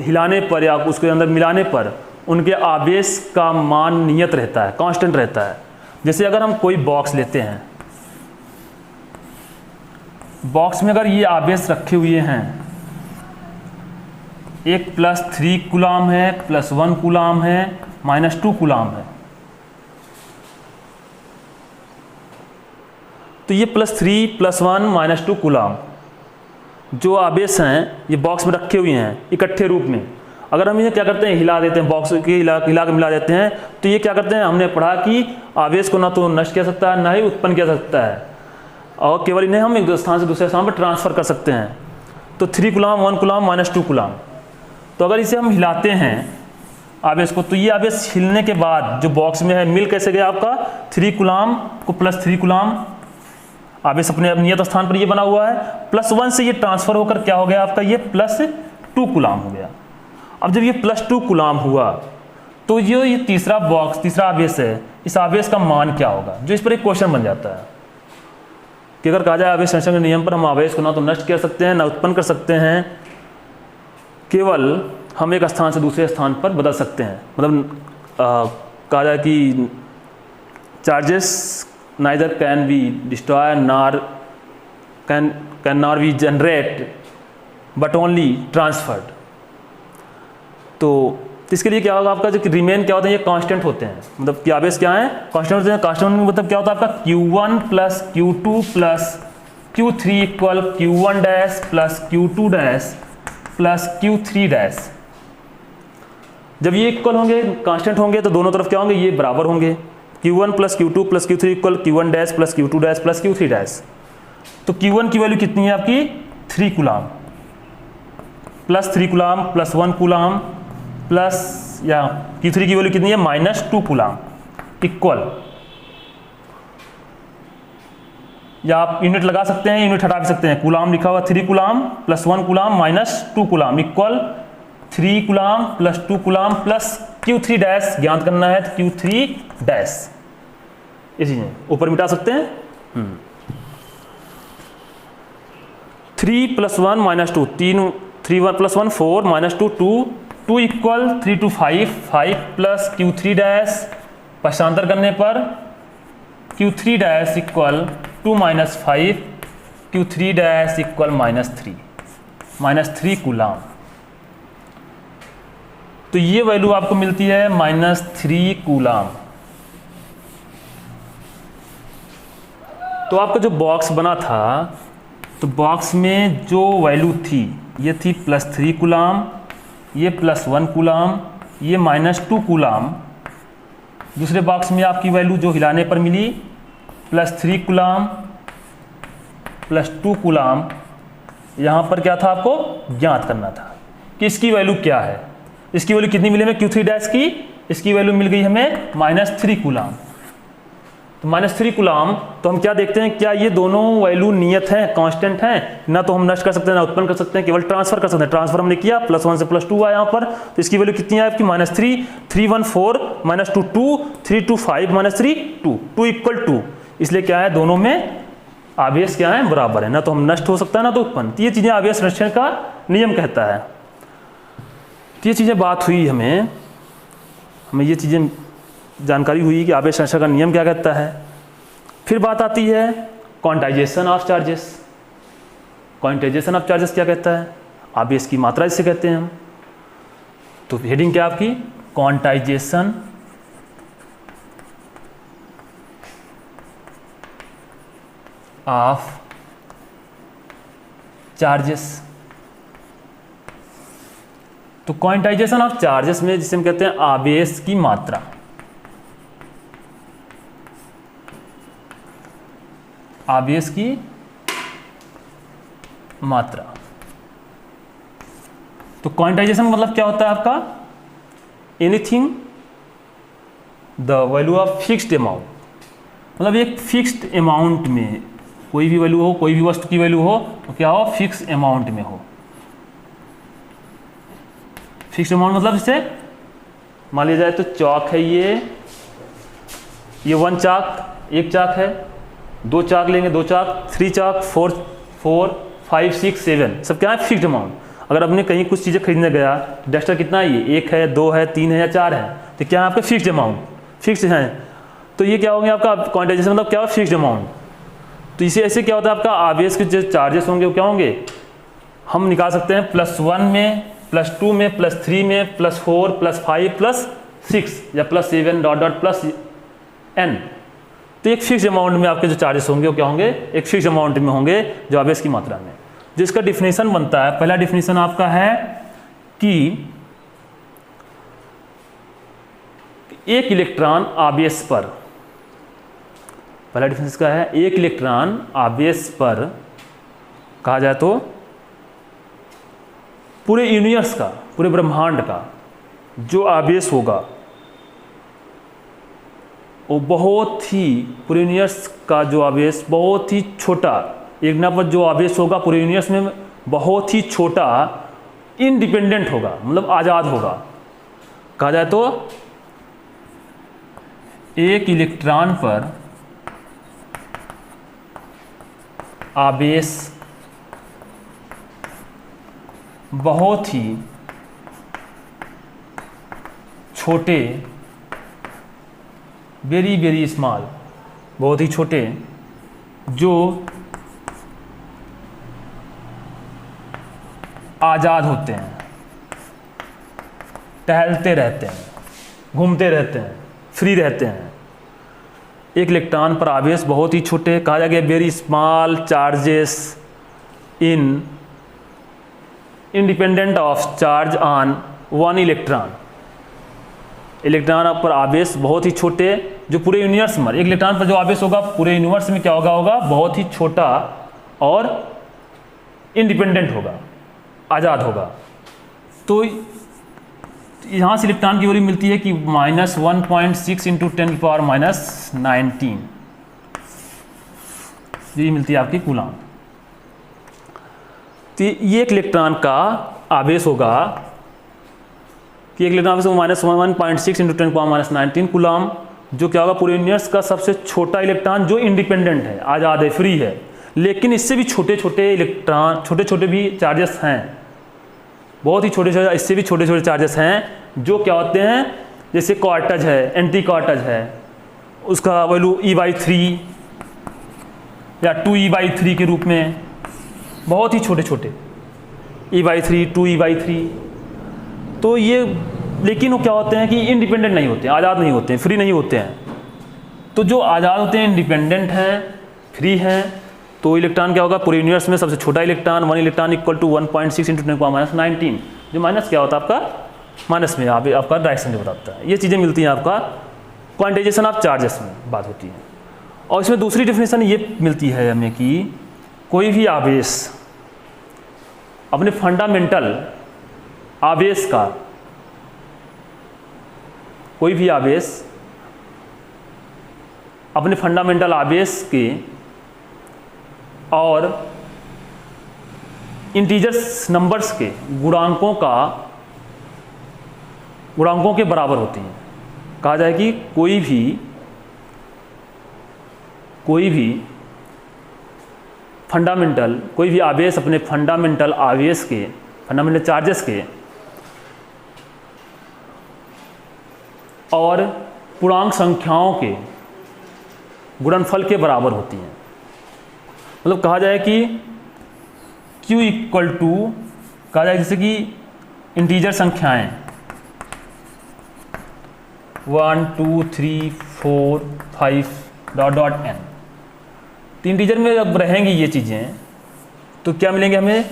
हिलाने पर या उसके अंदर मिलाने पर उनके आवेश का मान नियत रहता है, कांस्टेंट रहता है। जैसे अगर हम कोई बॉक्स लेते हैं, बॉक्स में अगर ये आवेश रखे हुए हैं, एक +3 कूलाम है, +1 कूलाम है, -2 कूलाम है, तो ये +3 +1 -2 कूलाम जो आवेश हैं, ये बॉक्स में रखे हुए हैं इकट्ठे रूप में। अगर हम इन्हें क्या करते हैं? हिला देते हैं, बॉक्स के हिला के मिला देते हैं, तो ये क्या करते हैं? हमने पढ़ा कि आवेश को ना तो नष्ट किया सकता है, ना ही उत्पन्न किया सकता है, और केवल इन्हें हम एक स्थान से दूसरे स्थान पर ट्रांसफ़र कर सकते हैं। तो 3 कूलाम, 1 कूलाम, -2 कूलाम। तो अगर इसे हम हिलाते हैं आवेश को, तो ये आवेश हिलने के बाद जो बॉक्स में है मिल कैसे गया आपका 3 कूलाम को +3 कूलाम, आवेश अपने नियत स्थान पर ये बना हुआ है, +1 से ये ट्रांसफर होकर क्या हो गया आपका ये +2 कूलाम हो गया। अब जब ये +2 कूलाम हुआ तो ये तीसरा बॉक्स, तीसरा आवेश है, इस आवेश का मान क्या होगा, जो इस पर एक क्वेश्चन बन जाता है कि अगर कहा जाए आवेश संरक्षण के नियम पर हम आवेश को ना तो नष्ट कर सकते हैं ना उत्पन्न कर सकते हैं, केवल हम एक स्थान से दूसरे स्थान पर बदल सकते हैं। मतलब कहा जाए कि charges neither can be destroyed nor can nor be generate but only transferred। तो इसके लिए क्या होगा आपका जो रिमेन क्या होते हैं, ये कांस्टेंट होते हैं। मतलब कि आवेश क्या है, कांस्टेंट होते हैं। कांस्टेंट मतलब क्या होता है आपका Q1 + Q2 + Q3 = Q1 dash + Q2 dash + Q3 dash. जब ये इक्वल होंगे, कांस्टेंट होंगे, तो दोनों तरफ क्या होंगे, ये बराबर होंगे। Q1 + Q2 + Q3 = Q1 dash + Q2 dash + Q3 dash. तो Q1 की वैल्यू कितनी है आपकी 3 कूलाम, +3 कूलाम +1 कूलाम प्लस, या Q3 की वैल्यू कितनी है -2 कूलाम इक्वल, या आप यूनिट लगा सकते हैं, यूनिट हटा भी सकते हैं। कूलाम लिखा हुआ 3 coulomb +1 coulomb -2 coulomb equal 3 coulomb +2 coulomb plus Q3 dash ज्ञात करना है, तो Q3 डैश ये चीजें ऊपर मिटा सकते हैं। 3 + 1 -2 3 1 + 1 4 -2 2 इक्वल 3 2 5 5 प्लस Q3 डैश, पक्षांतर करने पर Q3 dash equal 2 - 5 Q3 dash equal -3 coulomb. तो ये वैल्यू आपको मिलती है -3 कूलाम। तो आपका जो बॉक्स बना था, तो बॉक्स में जो वैल्यू थी ये थी +3 कूलाम, ये +1 कूलाम, ये -2 कूलाम। दूसरे बॉक्स में आपकी वैल्यू जो हिलाने पर मिली +3 कूलाम +2 कूलाम। यहाँ पर क्या था, आपको ज्ञात करना था कि इसकी वैल्यू क्या है। इसकी वैल्यू कितनी मिली हमें Q3 डैश की, इसकी वैल्यू मिल गई हमें -3 कूलाम। तो -3 कूलाम, तो हम क्या देखते हैं, क्या ये दोनों वैल्यू नियत हैं, कांस्टेंट हैं, ना तो हम नष्ट कर सकते हैं ना उत्पन्न कर सकते हैं, केवल ट्रांसफर कर सकते हैं। ट्रांसफर हमने किया, +1 से +2 आया यहाँ पर, तो इसकी वैल्यू कितनी है आपकी -3 3 1 4 -2 2 3 2 5 -3 2 2 = 2। इसलिए क्या है, दोनों में आवेश क्या है, बराबर है, ना तो हम नष्ट हो सकता है ना तो उत्पन्न। तो ये चीज़ें आवेश संरक्षण का नियम कहता है। तो ये चीज़ें बात हुई, हमें ये चीज़ें जानकारी हुई कि आवेश संरक्षण का नियम क्या कहता है। फिर बात आती है quantization of charges. Quantization of charges क्या कहता है, आवेश की मात्रा जिसे कहते हैं हम। तो हेडिंग क्या आपकी, क्वांटाइजेशन ऑफ चार्जेस। तो क्वांटाइजेशन ऑफ चार्जेस में जिसे हम कहते हैं आवेश की मात्रा, आवेश की मात्रा। तो क्वांटाइजेशन मतलब क्या होता है आपका, anything the value of fixed amount. मतलब एक फिक्स्ड अमाउंट में कोई भी वैल्यू हो, कोई भी वस्तु की वैल्यू हो, तो क्या हो, फिक्स अमाउंट में हो। फिक्स्ड अमाउंट मतलब इसे मान लिया जाए तो चौक है, ये 1 चाक, 1 चाक है, 2 चाक लेंगे, 2 चाक, 3 चाक, 4 5 6 7 सब क्या है, फिक्स्ड अमाउंट। अगर आपने कहीं कुछ चीज़ें खरीदने गया, डस्टर कितना है, ये 1 है, 2 है, 3 है या 4 है, तो क्या है आपका फिक्स्ड अमाउंट, फिक्स्ड है। तो ये क्या होंगे आपका क्वांटाइजेशन मतलब क्या हो, फिक्स्ड अमाउंट। तो इसे ऐसे क्या होता है आपका आवेश के जो चार्जेस होंगे वो क्या होंगे, हम निकाल सकते हैं +1 में, +2 में, +3 में, +4 +5 +6 या +7 ... n। तो एक फिक्स्ड अमाउंट में आपके जो चार्जेस होंगे वो क्या होंगे, एक फिक्स्ड अमाउंट में होंगे जो आवेश की मात्रा में। जो इसका डिफिनेशन बनता है, पहला डिफिनेशन आपका है कि एक इलेक्ट्रॉन आवेश पर, पहला डिफिनेशन का है एक इलेक्ट्रॉन आवेश पर कहा जाए तो पूरे यूनिवर्स का, पूरे ब्रह्मांड का जो आवेश होगा वो बहुत ही, पूरे यूनिवर्स का जो आवेश बहुत ही छोटा, एक ना पर जो आवेश होगा पूरे यूनिवर्स में बहुत ही छोटा, इंडिपेंडेंट होगा, मतलब आज़ाद होगा। कहा जाए तो एक इलेक्ट्रॉन पर आवेश बहुत ही छोटे, वेरी वेरी स्मॉल, बहुत ही छोटे, जो आज़ाद होते हैं, टहलते रहते हैं, घूमते रहते हैं, फ्री रहते हैं। एक इलेक्ट्रॉन पर आवेश बहुत ही छोटे, कहा जा गया very small charges in independent of charge on one electron. Electron पर आवेश बहुत ही छोटे, जो पूरे यूनिवर्स में, एक इलेक्ट्रॉन पर जो आवेश होगा पूरे यूनिवर्स में क्या होगा बहुत ही छोटा और इंडिपेंडेंट होगा, आज़ाद होगा। तो यहाँ से इलेक्ट्रॉन की वैल्यू मिलती है कि -1.6 × 10⁻⁻19, ये मिलती है आपकी कूलाम। तो ये एक इलेक्ट्रॉन का आवेश होगा कि एक इलेक्ट्रॉन आवेश -1.6 × 10⁻⁻19 कूलाम, जो क्या होगा पूरे यूनिवर्स का सबसे छोटा इलेक्ट्रॉन, जो इंडिपेंडेंट है, आज़ाद है, फ्री है। लेकिन इससे भी छोटे छोटे इलेक्ट्रॉन, छोटे छोटे भी चार्जेस हैं, बहुत ही छोटे छोटे, इससे भी छोटे छोटे चार्जेस हैं, जो क्या होते हैं, जैसे क्वार्टज है, एंटी क्वार्टज है, उसका वैल्यू E/3 या 2E/3 के रूप में, बहुत ही छोटे छोटे E/3, 2E/3। तो ये, लेकिन वो क्या होते हैं कि इंडिपेंडेंट नहीं होते हैं, आज़ाद नहीं होते हैं, फ्री नहीं होते हैं। तो जो आज़ाद होते हैं, इंडिपेंडेंट हैं, फ्री हैं, तो इलेक्ट्रॉन क्या होगा पूरे यूनिवर्स में सबसे छोटा इलेक्ट्रॉन, 1 इलेक्ट्रॉन = 1.6 × 10⁻⁻19, जो माइनस क्या होता है आपका, माइनस में आपका डायरेक्शन जो बताता है। ये चीज़ें मिलती हैं आपका क्वांटाइजेशन ऑफ चार्जेस में बात होती है। और इसमें दूसरी डेफिनेशन ये मिलती है हमें कि कोई भी आवेश अपने फंडामेंटल आवेश का, कोई भी आवेश अपने फंडामेंटल आवेश के और इंटीजर्स नंबर्स के गुणांकों के बराबर होती हैं। कहा जाए कि कोई भी फंडामेंटल, कोई भी आवेश अपने फंडामेंटल आवेश के, फंडामेंटल चार्जेस के और पूर्णांक संख्याओं के गुणनफल के बराबर होती हैं। मतलब कहा जाए कि Q = कहा जाए जैसे कि इंटीजर संख्याएं 1 2 3 4 5 ... n, तो इंटीजर में जब रहेंगी ये चीज़ें तो क्या मिलेंगे हमें,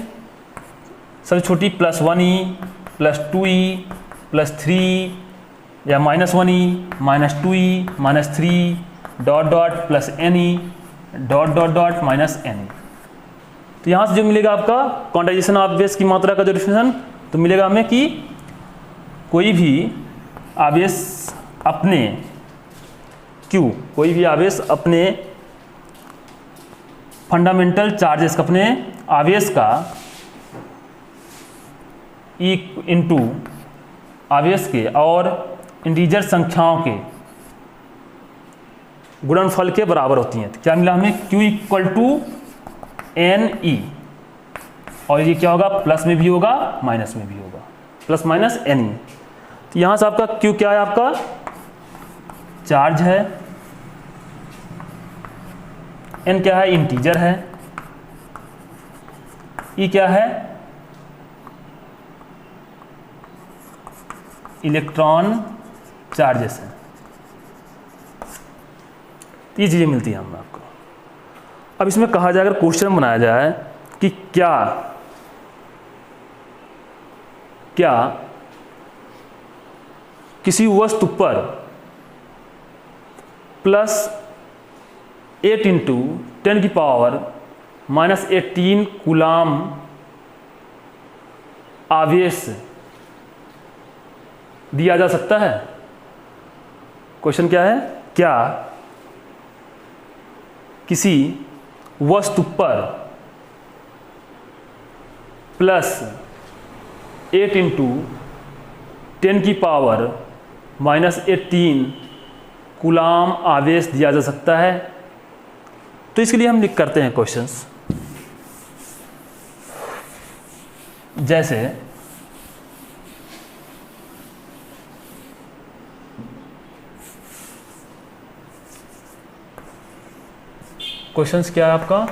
सबसे छोटी +1e, +2e, +3 या -1e, -2e, -3 ... +ne ... -ne। तो यहाँ से जो मिलेगा आपका क्वांटाइजेशन ऑफ आवेश की मात्रा का जो डेफिनेशन, तो मिलेगा हमें कि कोई भी आवेश अपने Q, कोई भी आवेश अपने फंडामेंटल चार्जेस का, अपने आवेश का E × आवेश के और इंटीजर संख्याओं के गुणनफल के बराबर होती हैं। तो क्या मिला हमें, Q = ne, और ये क्या होगा, प्लस में भी होगा, माइनस में भी होगा, +- ne। तो यहाँ से आपका Q क्या है, आपका चार्ज है, n क्या है, इंटीजर है, E क्या है, इलेक्ट्रॉन चार्जेस है। ये चीज़ें मिलती हैं हमें आपको। अब इसमें कहा जाए, अगर क्वेश्चन बनाया जाए कि क्या किसी वस्तु पर +8 × 10⁻⁻18 कूलाम आवेश दिया जा सकता है? क्वेश्चन क्या है, क्या किसी वस्तु पर +8 × 10⁻⁻18 कूलाम आवेश दिया जा सकता है? तो इसके लिए हम लिख करते हैं क्वेश्चंस, जैसे क्वेश्चंस क्या है आपका,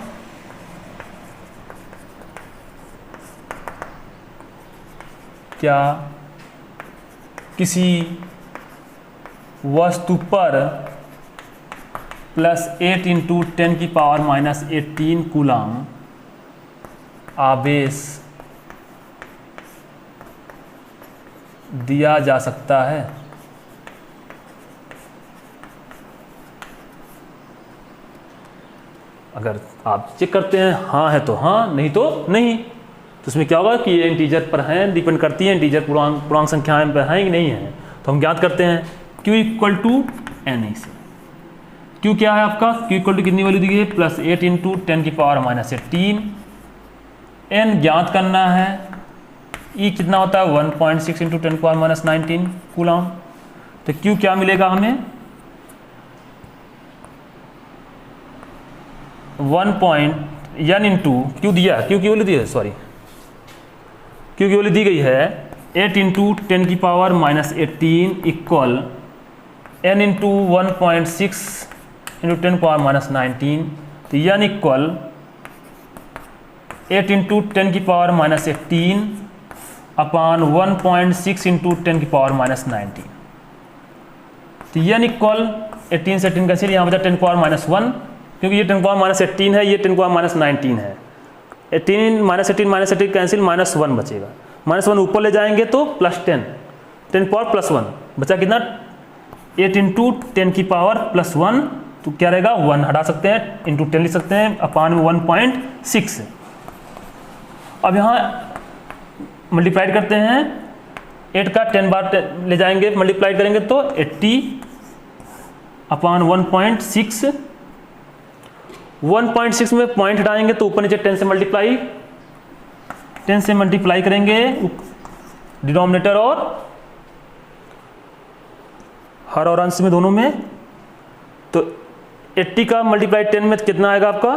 क्या किसी वस्तु पर +8 × 10⁻⁻18 कूलाम आवेश दिया जा सकता है? अगर आप चेक करते हैं हाँ है तो हाँ, नहीं तो नहीं। तो इसमें क्या होगा कि ये इंटीजर पर हैं, डिपेंड करती है इंटीजर पूर्णांक संख्याएं पर हैं कि नहीं है। तो हम ज्ञात करते हैं Q = n से। Q क्या है आपका, Q = कितनी वैल्यू दी गई है, +8 × 10⁻⁻18। n ज्ञात करना है, E कितना होता है 1.6 × 10⁻⁻19 कूलाम। तो Q क्या मिलेगा हमें, 1 Q दिया, Q की वैल्यू दी है, सॉरी Q की वैल्यू दी गई है 8 × 10⁻⁻18 इक्वल n × 1.6 × 10⁻⁻19। तो n इक्वल 8 × 10⁻⁻18 अपान 1.6 × 10⁻⁻19। तो n इक्वल 18 से 18 कैंसिल, यहाँ बचा 10⁻⁻1, क्योंकि ये 10⁻18 है, ये 10⁻19 है। 18 -18 कैंसिल, -1 बचेगा। -1 ऊपर ले जाएंगे तो +10, 10⁻+1 बचा कितना, 8 × 10⁻+1। तो क्या रहेगा, 1 हटा सकते हैं, इंटू 10 लिख सकते हैं, अपान में 1.6। अब यहाँ मल्टीप्लाइड करते हैं, 8 का 10 बार ले जाएंगे, मल्टीप्लाइड करेंगे तो 80 अपान 1.6। 1.6 में पॉइंट हटाएंगे तो ऊपर नीचे 10 से मल्टीप्लाई करेंगे डिनोमिनेटर और हर और अंश में, दोनों में। तो 80 का मल्टीप्लाई 10 में कितना आएगा आपका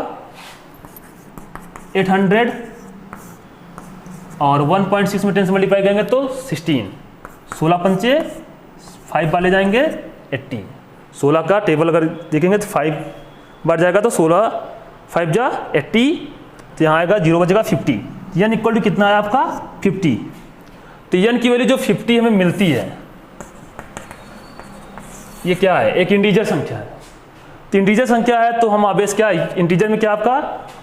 800, और 1.6 में 10 से मल्टीप्लाई करेंगे तो 16। 16 पंचे 5 बार ले जाएंगे 80। 16 का टेबल अगर देखेंगे तो 5 बार जाएगा तो 16 5 जा 80, तो यहाँ आएगा 0 बचेगा 50। n इक्वल टू कितना है आपका 50। तो n की वैल्यू जो 50 हमें मिलती है, ये क्या है, एक इंटीजर संख्या है। तो इंटीजर संख्या है तो हम आवेश क्या, इंटीजर में क्या आपका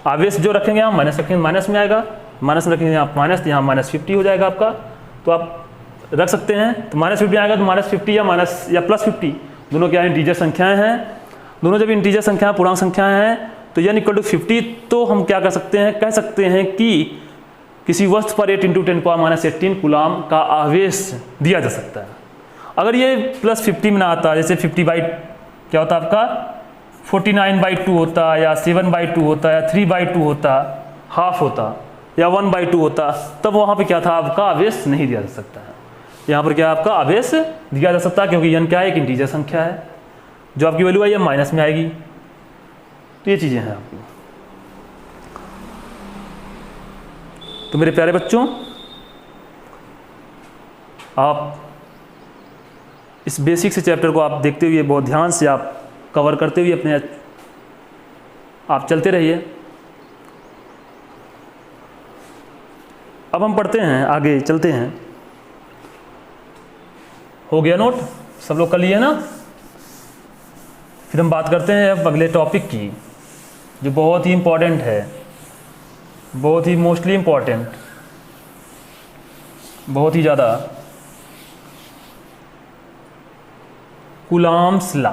आवेश जो रखेंगे यहाँ माइनस रखेंगे, माइनस में आएगा, माइनस में रखेंगे यहाँ माइनस, तो यहाँ -50 हो जाएगा आपका। तो आप रख सकते हैं, तो -50 आएगा तो -50 या माइनस या +50, दोनों क्या है इंटीजर संख्याएं हैं। दोनों जब इंटीजर संख्याएं पूर्णांक संख्याएं हैं तो n = 50। तो हम क्या कर सकते हैं, कह सकते हैं कि किसी वस्तु पर 8 × 10⁻⁻18 कूलाम का आवेश दिया जा सकता है। अगर ये +50 में ना आता, जैसे 50 क्या होता आपका 49/2 होता, या 7/2 होता, या 3/2 होता, हाफ होता, या 1/2 होता, तब वहाँ पे क्या था आपका आवेश नहीं दिया जा सकता है। यहाँ पर क्या आपका आवेश दिया जा सकता है, क्योंकि n क्या है, एक इंटीजर संख्या है, जो आपकी वैल्यू आई है माइनस में आएगी। तो ये चीज़ें हैं आपकी। तो मेरे प्यारे बच्चों, आप इस बेसिक से चैप्टर को आप देखते हुए बहुत ध्यान से आप कवर करते हुए अपने आप चलते रहिए। अब हम पढ़ते हैं, आगे चलते हैं। हो गया नोट, सब लोग कर लिए ना। फिर हम बात करते हैं अब अगले टॉपिक की, जो बहुत ही इम्पोर्टेंट है, बहुत ही मोस्टली इम्पोर्टेंट, बहुत ही ज़्यादा, कूलाम्स लॉ।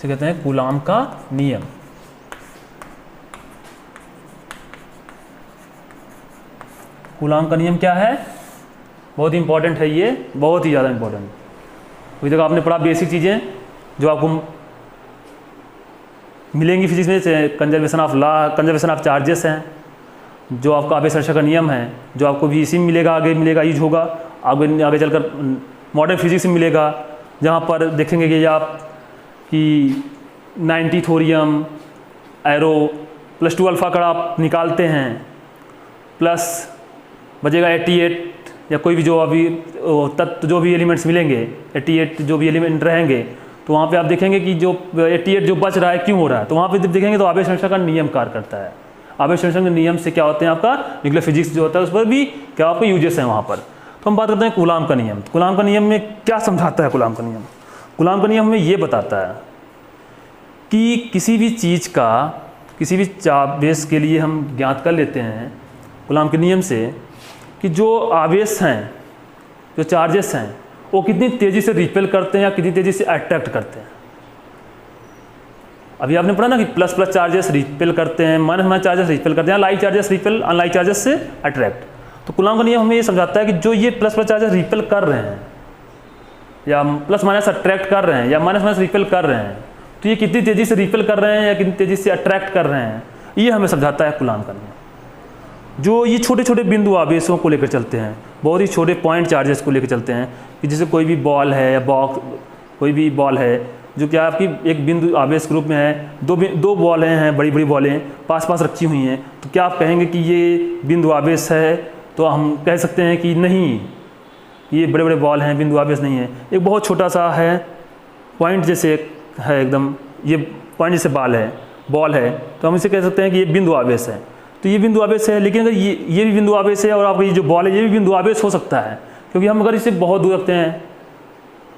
इसे कहते हैं कूलाम का नियम। कूलाम का नियम क्या है? बहुत ही इंपॉर्टेंट है ये, बहुत ही ज़्यादा इंपॉर्टेंट। अभी तक आपने पढ़ा बेसिक चीज़ें जो आपको मिलेंगी फिजिक्स में, conservation of law, conservation of charges हैं, जो आपका आवेश संरक्षण का नियम है, जो आपको भी इसी में मिलेगा, आगे मिलेगा, यूज होगा, आगे चलकर मॉडर्न फिजिक्स में मिलेगा, जहाँ पर देखेंगे कि आप कि 90 थोरियम एरो +2 अल्फ़ा का आप निकालते हैं, प्लस बचेगा 88 या कोई भी जो अभी तत्व जो भी एलिमेंट्स मिलेंगे, 88 जो भी एलिमेंट रहेंगे, तो वहाँ पे आप देखेंगे कि जो 88 जो बच रहा है क्यों हो रहा है, तो वहाँ पे जब देखेंगे तो आवेश संरक्षण का नियम कार्य करता है। आवेश संरक्षण के नियम से क्या होते हैं, आपका न्यूक्लियर फिजिक्स जो होता है उस पर भी क्या आपके यूजेस हैं वहाँ पर। तो हम बात करते हैं कूलाम का नियम। कूलाम का नियम में क्या समझाता है कूलाम का नियम? कूलाम का नियम हमें ये बताता है कि किसी भी चीज़ का, किसी भी आवेश के लिए हम ज्ञात कर लेते हैं कूलाम के नियम से कि जो आवेश हैं, जो चार्जेस हैं, वो कितनी तेज़ी से रिपेल करते हैं या कितनी तेज़ी से अट्रैक्ट करते हैं। अभी आपने पढ़ा ना कि प्लस प्लस चार्जेस रिपेल करते हैं, माइनस माइनस चार्जेस रिपेल करते हैं, like charges repel, unlike charges से अट्रैक्ट। तो कूलाम का नियम हमें ये समझाता है कि जो ये प्लस प्लस चार्जेस रिपेल कर रहे हैं या प्लस माइनस अट्रैक्ट कर रहे हैं या माइनस माइनस रिपेल कर रहे हैं, तो ये कितनी तेज़ी से रिपेल कर रहे हैं या कितनी तेज़ी से अट्रैक्ट कर रहे हैं, ये हमें समझाता है कूलाम का नियम। जो ये छोटे छोटे बिंदु आवेशों को लेकर चलते हैं, बहुत ही छोटे पॉइंट चार्जेस को लेकर चलते हैं, कि जैसे कोई भी बॉल है या बॉक्स, कोई भी बॉल है जो क्या आपकी एक बिंदु आवेश के रूप में है, दो बॉलें हैं, बड़ी बड़ी बॉलें पास पास रखी हुई हैं, तो क्या आप कहेंगे कि ये बिंदु आवेश है? तो हम कह सकते हैं कि नहीं, ये बड़े बड़े बॉल हैं, बिंदु आवेश नहीं है। एक बहुत छोटा सा है, पॉइंट जैसे है एकदम, ये पॉइंट जैसे बॉल है, तो हम इसे कह सकते हैं कि ये बिंदु आवेश है। तो ये बिंदु आवेश है, लेकिन अगर ये भी बिंदु आवेश है और आपका ये जो बॉल है ये भी बिंदु आवेश हो सकता है, क्योंकि हम अगर इसे बहुत दूर रखते हैं,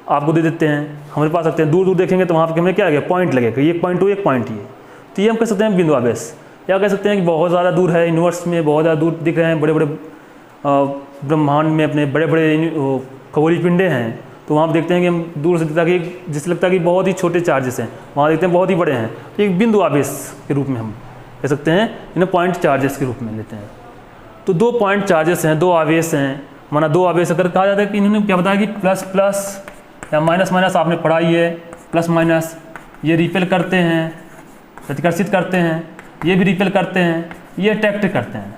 आपको दे देते हैं, हमारे पास रखते हैं, दूर दूर देखेंगे तो वहाँ पर हमें क्या लगेगा, पॉइंट लगेगा, एक पॉइंट हो, एक पॉइंट ये, तो ये हम कह सकते हैं बिंदु आवेश। या कह सकते हैं कि बहुत ज़्यादा दूर है, यूनिवर्स में बहुत ज़्यादा दूर दिख रहे हैं, बड़े बड़े ब्रह्मांड में अपने बड़े बड़े खगोलीय पिंडे हैं, तो वहाँ पर देखते हैं कि हम दूर से दिखता है कि जिससे लगता है कि बहुत ही छोटे चार्जेस हैं, वहाँ देखते हैं बहुत ही बड़े हैं, तो एक बिंदु आवेश के रूप में हम कह सकते हैं, इन्हें पॉइंट चार्जेस के रूप में लेते हैं। तो दो पॉइंट चार्जेस हैं, दो आवेश हैं, माना दो आवेश अगर कहा जाता है कि इन्होंने क्या बताया कि प्लस प्लस या माइनस माइनस, आपने पढ़ा ही है, प्लस माइनस ये रिपेल करते हैं, प्रतिकर्षित करते हैं, ये भी रिपेल करते हैं, ये अट्रैक्ट करते हैं,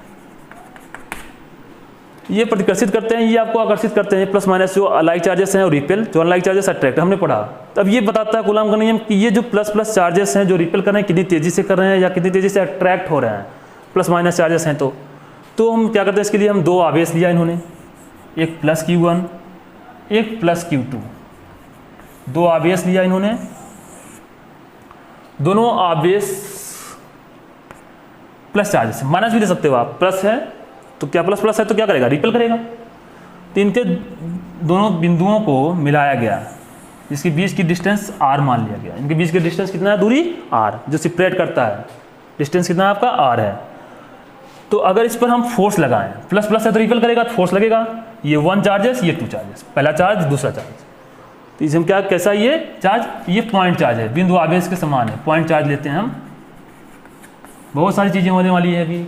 ये प्रतिकर्षित करते हैं, ये आपको आकर्षित करते हैं। प्लस माइनस जो अलाइक चार्जेस हैं और रिपेल, जो अनलाइक चार्जेस अट्रैक्ट, हमने पढ़ा। तब ये बताता है कूलाम का नियम कि ये जो प्लस प्लस चार्जेस हैं जो रिपेल कर रहे हैं, कितनी तेज़ी से कर रहे हैं या कितनी तेज़ी से अट्रैक्ट हो रहे हैं, प्लस माइनस चार्जेस हैं। तो हम क्या करते हैं, इसके लिए हम दो आवेश लिया इन्होंने, एक प्लस Q1, एक प्लस Q2, दो आवेश लिया इन्होंने। दोनों आवेश प्लस चार्जेस, माइनस भी ले सकते हो आप, प्लस है तो क्या प्लस प्लस है तो क्या करेगा, रिपेल करेगा। तो इनके दोनों बिंदुओं को मिलाया गया, जिसके बीच की डिस्टेंस r मान लिया गया। इनके बीच की डिस्टेंस कितना है, दूरी r, जो सेपरेट करता है, डिस्टेंस कितना है आपका, r है। तो अगर इस पर हम फोर्स लगाएं, प्लस प्लस है तो रिपेल करेगा, तो फोर्स लगेगा, ये 1 चार्जेस, ये 2 चार्जेस, पहला चार्ज दूसरा चार्ज। तो इसमें क्या, कैसा ये चार्ज, ये पॉइंट चार्ज है, बिंदु आवेश के समान है, पॉइंट चार्ज लेते हैं हम। बहुत सारी चीज़ें होने वाली है अभी,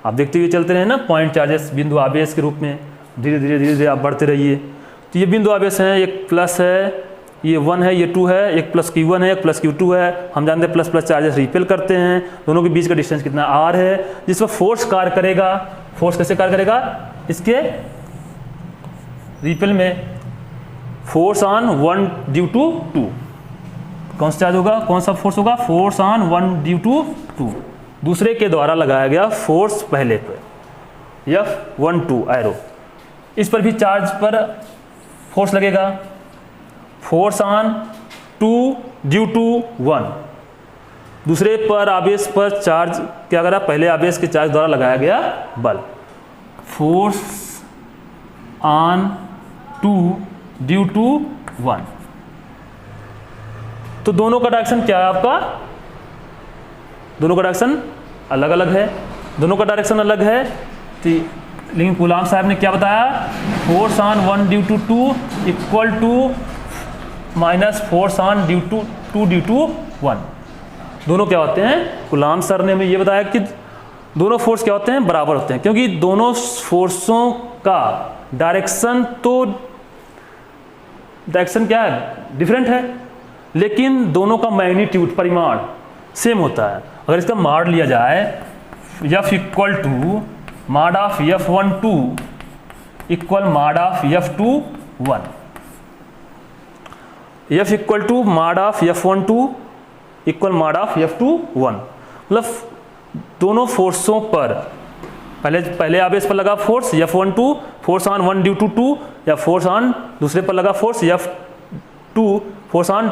आप देखते हुए चलते रहे ना, पॉइंट चार्जेस बिंदु आवेश के रूप में धीरे धीरे धीरे धीरे आप बढ़ते रहिए। तो ये बिंदु आवेश हैं, एक प्लस है, ये 1 है, ये 2 है, एक प्लस Q1 है, एक प्लस Q2 है। हम जानते हैं प्लस प्लस चार्जेस रिपेल करते हैं, दोनों के बीच का डिस्टेंस कितना r है, जिस पर फोर्स कार्य करेगा। फोर्स कैसे कार्य करेगा, इसके रिपेल में फोर्स ऑन 1 ड्यू टू 2, कौन सा चार्ज होगा, कौन सा फोर्स होगा, फोर्स ऑन 1 ड्यू टू 2, दूसरे के द्वारा लगाया गया फोर्स पहले पर, F12 एरो, इस पर भी चार्ज पर फोर्स लगेगा, फोर्स ऑन 2 ड्यू टू 1, दूसरे पर आवेश पर चार्ज क्या करा, पहले आवेश के चार्ज द्वारा लगाया गया बल, फोर्स ऑन 2 ड्यू टू 1। तो दोनों का डायरेक्शन क्या है आपका, दोनों का डायरेक्शन अलग अलग है, दोनों का डायरेक्शन अलग है। लेकिन कूलाम साहब ने क्या बताया, force on 1 due to 2 equal to minus force on due to F2/1 दोनों क्या होते हैं, कूलाम्ब सर ने हमें ये बताया कि दोनों फोर्स क्या होते हैं, बराबर होते हैं, क्योंकि दोनों फोर्सों का डायरेक्शन क्या है, डिफरेंट है, लेकिन दोनों का मैग्नीट्यूड, परिमाण सेम होता है। अगर इसका माड लिया जाए F equal to mod of F12 equal mod of F21, F equal to mod of F12 equal mod of F21, मतलब दोनों फोर्सों पर पहले आवेश पर लगा force F12, force on 1 due to 2, या फोर्स ऑन दूसरे पर लगा force F2, force on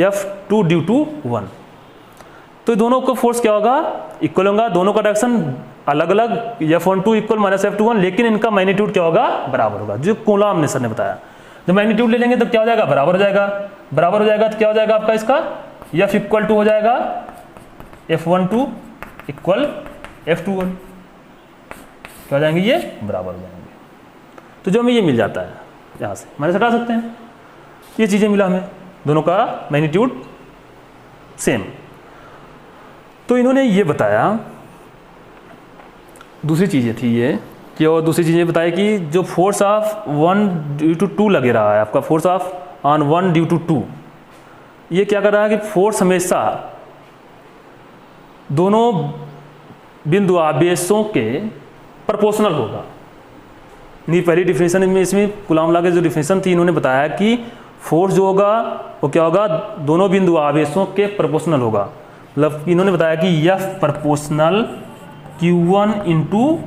F2 due to 1। तो दोनों का फोर्स क्या होगा, इक्वल होगा, दोनों का डायरेक्शन अलग अलग, F12 इक्वल माइनस F21, लेकिन इनका मैग्नीट्यूड क्या होगा, बराबर होगा, जो कूलाम्ब ने सर ने बताया। जब मैग्नीट्यूड ले लेंगे तो क्या हो जाएगा, बराबर हो जाएगा, बराबर हो जाएगा तो क्या हो जाएगा आपका इसका F इक्वल टू हो जाएगा F12 इक्वल F21, क्या हो जाएंगे, ये बराबर हो जाएंगे। तो जो हमें ये मिल जाता है, यहाँ से मैंने हटा सकते हैं, ये चीज़ें मिला हमें, दोनों का मैग्नीट्यूड सेम। तो इन्होंने ये बताया, दूसरी चीज़ें थी ये कि, और दूसरी चीज़ें बताई कि जो फोर्स ऑफ 1 ड्यू टू 2 लगे रहा है, आपका force of on 1 due to 2, ये क्या कर रहा है कि फोर्स हमेशा दोनों बिंदु आवेशों के प्रोपोर्शनल होगा। नहीं, पहली डिफिनेशन में, इसमें कूलाम्ब लॉ की जो डिफिनेशन थी, इन्होंने बताया कि फोर्स जो होगा वो क्या होगा, दोनों बिंदु आवेशों के प्रोपोर्शनल होगा। मतलब इन्होंने बताया कि F proportional Q1 into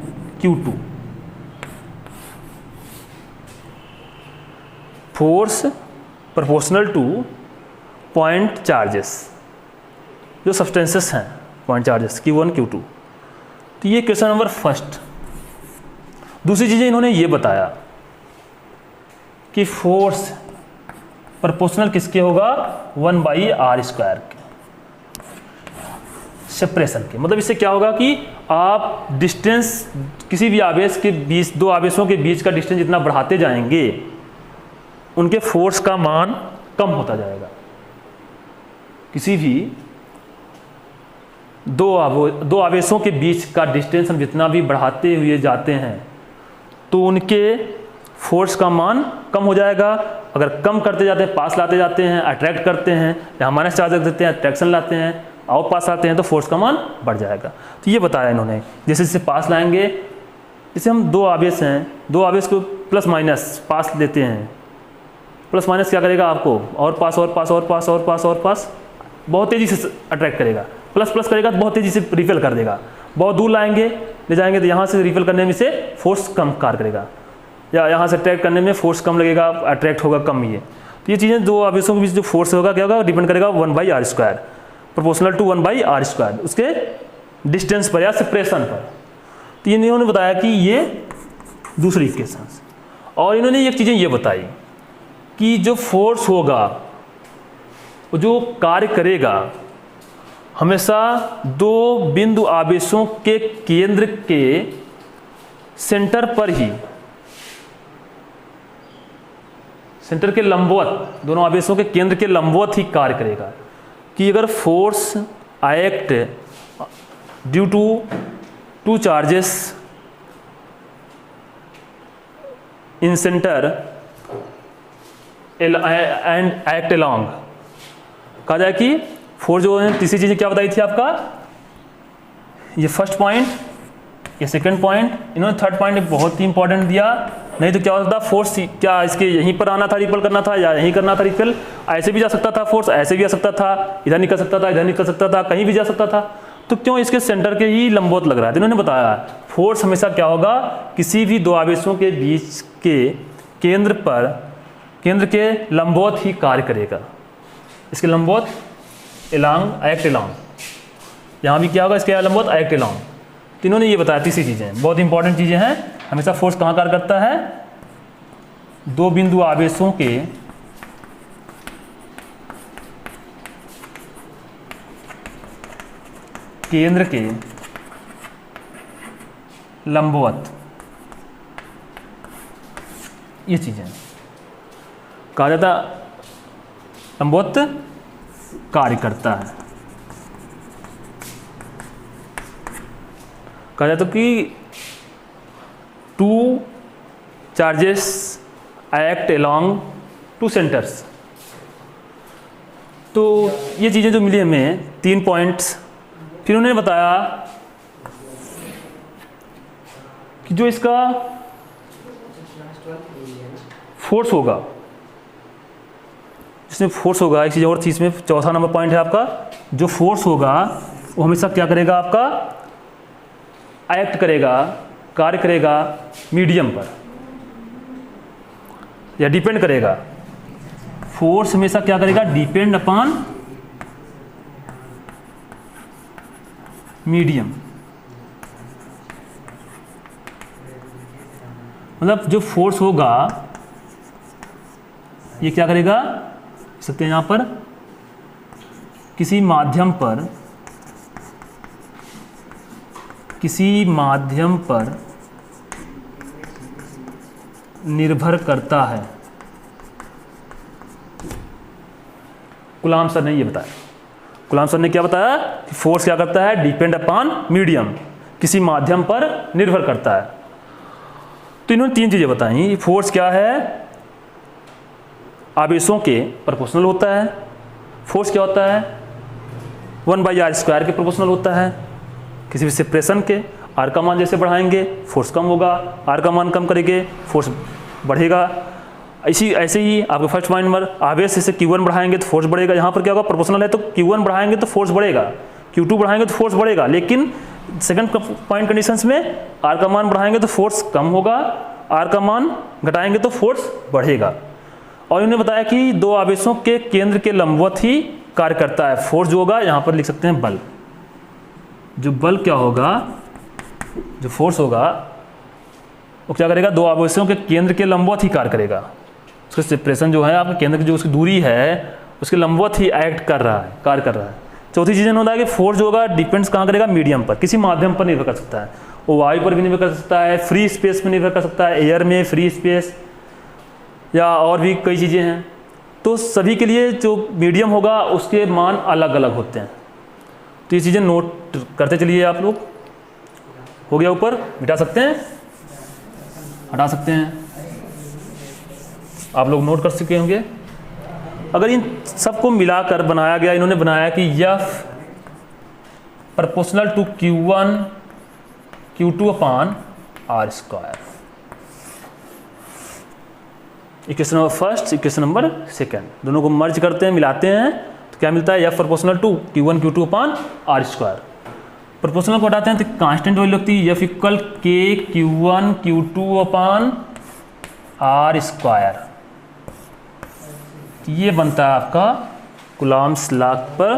Q2, force proportional two point charges, जो सब्सटेंसेस हैं पॉइंट चार्जेस Q1 Q2। तो ये क्वेश्चन नंबर फर्स्ट। दूसरी चीज़ें इन्होंने ये बताया कि फोर्स प्रोपोर्शनल किसके होगा, 1/r² के, सेपरेशन के। मतलब इससे क्या होगा कि आप डिस्टेंस किसी भी आवेश के बीच, दो आवेशों के बीच का डिस्टेंस जितना बढ़ाते जाएंगे, उनके फोर्स का मान कम होता जाएगा। किसी भी दो आवेशों के बीच का डिस्टेंस हम जितना भी बढ़ाते हुए जाते हैं, तो उनके फोर्स का मान कम हो जाएगा। अगर कम करते जाते हैं, पास लाते जाते हैं, अट्रैक्ट करते हैं, या माइनस चार्ज रख देते हैं, अट्रैक्शन लाते हैं, और पास आते हैं, तो फोर्स का मान बढ़ जाएगा। तो ये बताया इन्होंने, जैसे जैसे पास लाएंगे, जैसे हम दो आवेश हैं, दो आवेश को प्लस माइनस पास देते हैं, प्लस माइनस क्या करेगा आपको, और पास और पास और पास और पास और पास, बहुत तेज़ी से अट्रैक्ट करेगा। प्लस प्लस करेगा तो बहुत तेज़ी से रिपेल कर देगा। बहुत दूर लाएंगे, ले जाएंगे, तो यहाँ से रिपेल करने में से फोर्स कम कार्य करेगा, या यहाँ से अट्रैक्ट करने में फोर्स कम लगेगा, अट्रैक्ट होगा कम। ये तो ये चीज़ें दो आवेशों के बीच जो फोर्स होगा क्या होगा, डिपेंड करेगा 1/r², प्रोपोर्शनल टू 1/r², उसके डिस्टेंस पर या सेपरेशन पर। तो इन्होंने बताया कि ये दूसरी इक्वेशन। और इन्होंने एक चीज़ें ये बताई कि जो फोर्स होगा, वो जो कार्य करेगा, हमेशा दो बिंदु आवेशों के केंद्र के सेंटर पर ही, सेंटर के लंबवत, दोनों आवेशों के केंद्र के लंबवत ही कार्य करेगा। कि अगर force act due to two charges in centre and act along, कहा जाए कि फोर्स जो है, तीसरी चीज़ क्या बताई थी आपका, ये फर्स्ट पॉइंट, ये सेकंड पॉइंट, इन्होंने थर्ड पॉइंट बहुत ही इंपॉर्टेंट दिया। नहीं तो क्या हो सकता, फोर्स क्या इसके यहीं पर आना था, रिपेल करना था, या यहीं करना था रिपेल, ऐसे भी जा सकता था फोर्स, ऐसे भी जा सकता था, इधर निकल सकता था, इधर निकल सकता था, कहीं भी जा सकता था। तो क्यों इसके सेंटर के ही लंबवत लग रहा है। तो इन्होंने बताया फोर्स हमेशा क्या होगा, किसी भी दो आवेशों के बीच के केंद्र पर, केंद्र के लंबवत ही कार्य करेगा। इसके लंबवत एलॉन्ग, एक्ट एलॉन्ग, यहाँ भी क्या होगा, इसके लंबवत एक्ट एलॉन्ग। तो इन्होंने ये बताया, तीसरी चीज़ें बहुत इंपॉर्टेंट चीज़ें हैं। हमेशा फोर्स कहाँ कार्य करता है, दो बिंदु आवेशों के केंद्र के लंबवत, ये चीज़ें कहा जाता लंबवत कार्य करता है। कहा जाता है कि two charges act along two centres. तो ये चीज़ें जो मिली हमें 3 पॉइंट्स। फिर उन्होंने बताया कि जो इसका फोर्स होगा, इसमें फोर्स होगा, एक चीज़ और थी इसमें, चौथा नंबर पॉइंट है आपका, जो फोर्स होगा वो हमेशा क्या करेगा, आपका एक्ट करेगा, कार्य करेगा मीडियम पर या डिपेंड करेगा। फोर्स हमेशा क्या करेगा, डिपेंड अपॉन मीडियम। मतलब जो फोर्स होगा ये क्या करेगा, सकते हैं यहां पर, किसी माध्यम पर निर्भर करता है। गुलाम सर ने ये बताया, गुलाम सर ने क्या बताया कि फोर्स क्या करता है, डिपेंड अपॉन मीडियम, किसी माध्यम पर निर्भर करता है। तो इन्होंने 3 चीजें बताई। फोर्स क्या है, आवेशों के प्रोपोर्शनल होता है। फोर्स क्या होता है, 1/r² के प्रोपोर्शनल होता है। किसी भी सेपरेशन के आर का मान जैसे बढ़ाएंगे फोर्स कम होगा, आर का मान कम करेंगे फोर्स बढ़ेगा। ऐसे ही आपके फर्स्ट पॉइंट नंबर, आवेश से Q1 बढ़ाएंगे तो फोर्स बढ़ेगा। यहाँ पर क्या होगा, प्रोपोर्शनल है तो Q1 बढ़ाएंगे तो फोर्स बढ़ेगा, Q2 बढ़ाएंगे तो फोर्स बढ़ेगा। लेकिन सेकंड पॉइंट कंडीशंस में आर का मान बढ़ाएंगे तो फोर्स कम होगा, आर का मान घटाएंगे तो फोर्स बढ़ेगा। और इन्होंने बताया कि 2 आवेशों के केंद्र के लंबवत ही कार्य करता है। फोर्स जो होगा यहाँ पर लिख सकते हैं बल। जो बल क्या होगा, जो फोर्स होगा वो क्या करेगा, 2 आवेशों के केंद्र के लंबवत ही कार्य करेगा। उसका सेपरेशन जो है आपके केंद्र की जो उसकी दूरी है उसके लंबवत ही एक्ट कर रहा है, कार्य कर रहा है। चौथी चीज़ होता है कि फोर्स जो होगा डिपेंड्स कहाँ करेगा, मीडियम पर, किसी माध्यम पर निर्भर कर सकता है। वो वायु पर भी निर्भर कर सकता है, फ्री स्पेस में निर्भर कर सकता है, एयर में फ्री स्पेस, या और भी कई चीज़ें हैं। तो सभी के लिए जो मीडियम होगा उसके मान अलग अलग होते हैं। तो ये चीज़ें नोट करते चलिए आप लोग। हो गया, ऊपर मिटा सकते हैं, हटा सकते हैं, आप लोग नोट कर सके होंगे। अगर इन सबको मिलाकर बनाया गया, इन्होंने बनाया कि F proportional to Q1 Q2 upon R²। Equation number first, equation number second, दोनों को मर्ज करते हैं, मिलाते हैं तो क्या मिलता है, F proportional to Q1 Q2 upon R²। Proportional को हटाते हैं तो कांस्टेंट वैल्यू लगती है, F equal K Q1 Q2 upon R²। ये बनता है आपका कूलम्ब्स लॉ पर,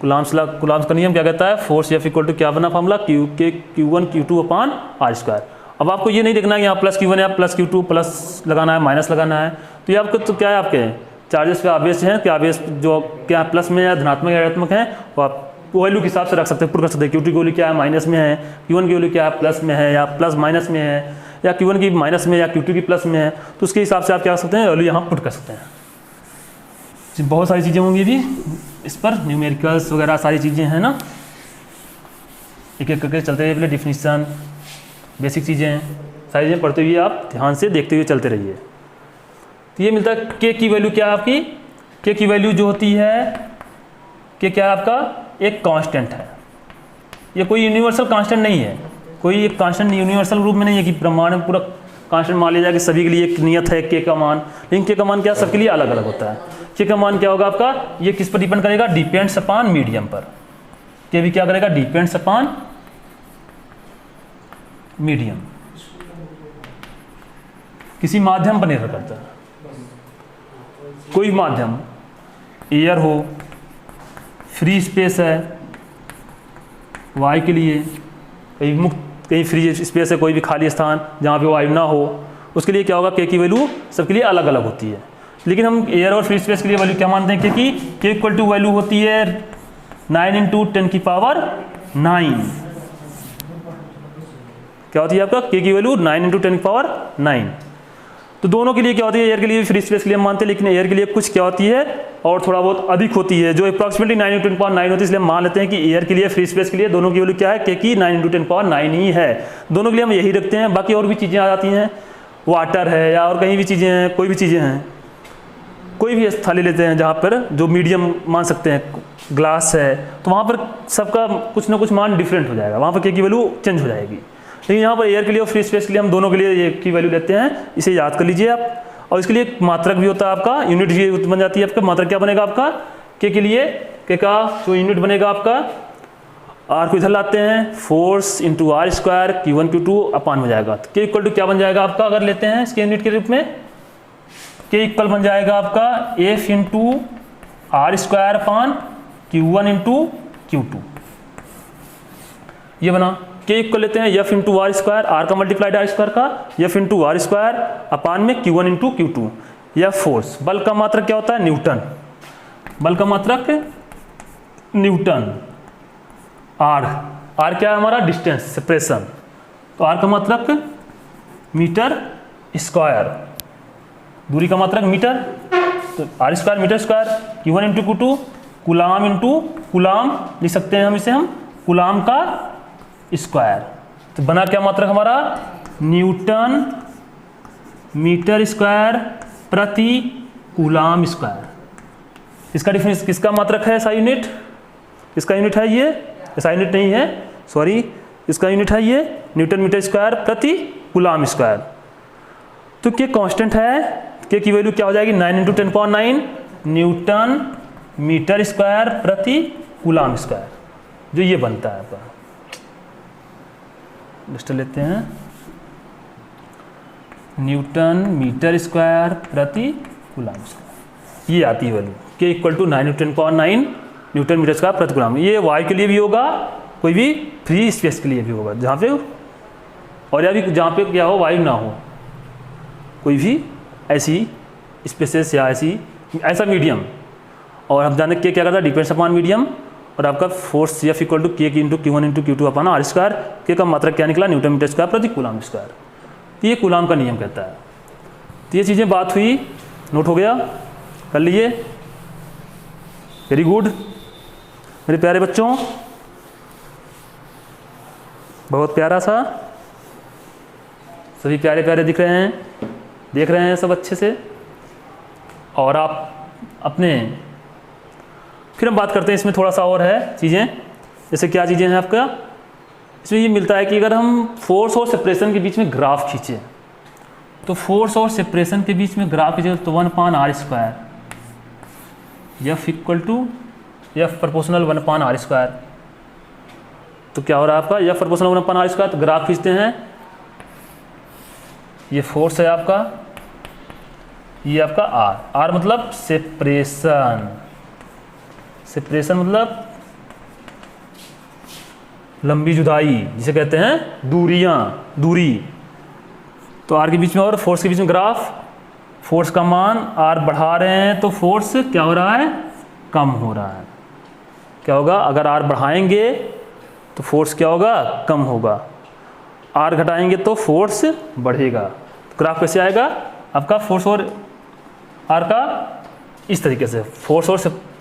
कूलम्ब्स का नियम क्या कहता है, फोर्स F इक्वल टू क्या बना formula, Q1 Q2 upon R²। अब आपको ये नहीं देखना है यहाँ प्लस Q1 या प्लस Q2 प्लस लगाना है माइनस लगाना है। तो ये आपको तो क्या है, आपके चार्जेस पे आवेश हैं कि आवेश जो क्या प्लस में या धनात्मक या ऋणात्मक है, वो आप वैल्यू के हिसाब से रख सकते हैं, पुट कर सकते हैं। Q2 की वैल्यू क्या है, माइनस में है, Q1 की वैल्यू क्या है, प्लस में है या प्लस माइनस में है, या Q1 की माइनस में या Q2 की प्लस में है। तो उसके हिसाब से आप क्या कर सकते हैं, वैल्यू यहाँ पुट कर सकते हैं। बहुत सारी चीज़ें होंगी भी इस पर, न्यूमेरिकल्स वगैरह सारी चीज़ें हैं ना, एक एक करके चलते रहिए। पहले डिफिनीशन, बेसिक चीज़ें हैं, सारी चीज़ें पढ़ते हुए आप ध्यान से देखते हुए चलते रहिए। तो ये मिलता है K की वैल्यू क्या है आपकी, K की वैल्यू जो होती है, K क्या है आपका, एक कांस्टेंट है। ये कोई यूनिवर्सल कांस्टेंट नहीं है, कोई एक कांस्टेंट यूनिवर्सल रूप में नहीं है कि प्रमाण पूरा कांस्टेंट मान लिया जाए कि सभी के लिए एक नियत है K का मान। लेकिन K का मान क्या सबके लिए अलग अलग होता है। K का मान क्या होगा आपका, ये किस पर डिपेंड करेगा, डिपेंड्स अपॉन मीडियम पर। K भी क्या करेगा, डिपेंड्स अपॉन मीडियम, किसी माध्यम पर निर्भर करता है। कोई माध्यम, एयर हो, फ्री स्पेस है वायु के लिए, कहीं मुक्त, कहीं फ्री स्पेस है, कोई भी खाली स्थान जहाँ पे वायु ना हो, उसके लिए क्या होगा, K की वैल्यू सबके लिए अलग अलग होती है। लेकिन हम एयर और फ्री स्पेस के लिए वैल्यू क्या मानते हैं, क्योंकि K इक्वल टू वैल्यू होती है 9 × 10⁹ क्या होती है आपका, K की वैल्यू 9 × 10⁹ तो दोनों के लिए क्या होती है, एयर के लिए फ्री स्पेस के लिए हम मानते हैं, लेकिन एयर के लिए कुछ क्या होती है और थोड़ा बहुत अधिक होती है, जो अप्रॉक्सीमेटली 9 × 10⁹ होती है। इसलिए हम मान लेते हैं कि एयर के लिए फ्री स्पेस के लिए दोनों की वैल्यू क्या है, के की 9 × 10⁹ ही है। दोनों के लिए हम यही रखते हैं। बाकी और भी चीज़ें आ जाती हैं, वाटर है या और कहीं भी चीज़ें हैं, कोई भी चीज़ें हैं, कोई भी थाली लेते हैं जहाँ पर जो मीडियम मान सकते हैं, ग्लास है, तो वहाँ पर सबका कुछ ना कुछ मान डिफरेंट हो जाएगा, वहाँ पर के की वैल्यू चेंज हो जाएगी। लेकिन यहाँ पर एयर के लिए और फ्री स्पेस के लिए हम दोनों के लिए ये की वैल्यू लेते हैं, इसे याद कर लीजिए आप। और इसके लिए एक मात्रक भी होता है आपका, यूनिट भी बन जाती है आपका। मात्रक क्या बनेगा आपका, के लिए के का जो यूनिट बनेगा आपका, आर को इधर लाते हैं, force into R square Q1 Q2 upon हो जाएगा। तो के इक्वल टू क्या बन जाएगा आपका, अगर लेते हैं इसके यूनिट के रूप में, के इक्वल बन जाएगा आपका F into R square upon Q1 into Q2। ये बना। के इक्वल लेते हैं F into R square, R का मल्टीप्लाइड आर स्क्वायर का, F into R square upon में Q1 इंटू Q2। या फोर्स, बल का मात्रक क्या होता है, न्यूटन। बल का मात्रक न्यूटन। आर, आर क्या है हमारा, डिस्टेंस, सेपरेशन। तो आर का मात्रक मीटर स्क्वायर, दूरी का मात्रक मीटर, तो R square metre square. Q1 into Q2 coulomb into coulomb लिख सकते हैं हम इसे, हम कुलाम का स्क्वायर। तो बना क्या मात्रक हमारा, न्यूटन मीटर स्क्वायर प्रति कुलाम स्क्वायर। इसका डिफरेंस किसका मात्रक है, SI यूनिट, इसका यूनिट है ये, SI यूनिट नहीं है, सॉरी, इसका यूनिट है ये न्यूटन मीटर स्क्वायर प्रति कुलाम स्क्वायर। तो के कांस्टेंट है, के की वैल्यू क्या हो जाएगी, 9 × 10⁹ न्यूटन मीटर स्क्वायर प्रति कुलाम स्क्वायर, जो ये बनता है आपका। लिस्ट लेते हैं, न्यूटन मीटर स्क्वायर प्रति कुलाम स्क्वायर, ये आती है value. K equal to 9 × 10⁹ newton metre square प्रति कुलाम। ये वायु के लिए भी होगा, कोई भी फ्री स्पेस के लिए भी होगा, जहाँ पे और या भी जहाँ पे क्या हो, वायु ना हो, कोई भी ऐसी स्पेसेस या ऐसा मीडियम। और हम जाने के क्या करता है, डिपेंड्स अपॉन मीडियम। और आपका force F equal to K into Q1 into Q2 upon R square. K का मात्रक क्या निकला, न्यूटन मीटर स्क्वायर प्रति कुलाम स्क्वायर। तो ये कुलाम का नियम कहता है। तो ये चीज़ें बात हुई, नोट हो गया, कर लिए, वेरी गुड मेरे प्यारे बच्चों, बहुत प्यारा सा, सभी प्यारे प्यारे दिख रहे हैं, देख रहे हैं सब अच्छे से। और आप अपने, फिर हम बात करते हैं, इसमें थोड़ा सा और है चीज़ें, जैसे क्या चीज़ें हैं आपका, इसमें ये मिलता है कि अगर हम फोर्स और सेपरेशन के बीच में ग्राफ खींचें, तो फोर्स और सेपरेशन के बीच में ग्राफ खींचे तो 1/r², F equal to F proportional 1/r²। तो क्या हो रहा है आपका, F प्रोपोर्शनल 1/r²। तो ग्राफ खींचते हैं, ये फोर्स है आपका, ये आपका R मतलब सेपरेशन, सेपरेशन मतलब लंबी जुदाई, जिसे कहते हैं दूरियां, दूरी। तो R के बीच में और फोर्स के बीच में ग्राफ, फोर्स का मान R बढ़ा रहे हैं तो फोर्स क्या हो रहा है, कम हो रहा है। क्या होगा, अगर R बढ़ाएंगे तो फोर्स क्या होगा, कम होगा, R घटाएंगे तो फोर्स बढ़ेगा। ग्राफ कैसे आएगा आपका, फोर्स और R का इस तरीके से, फोर्स और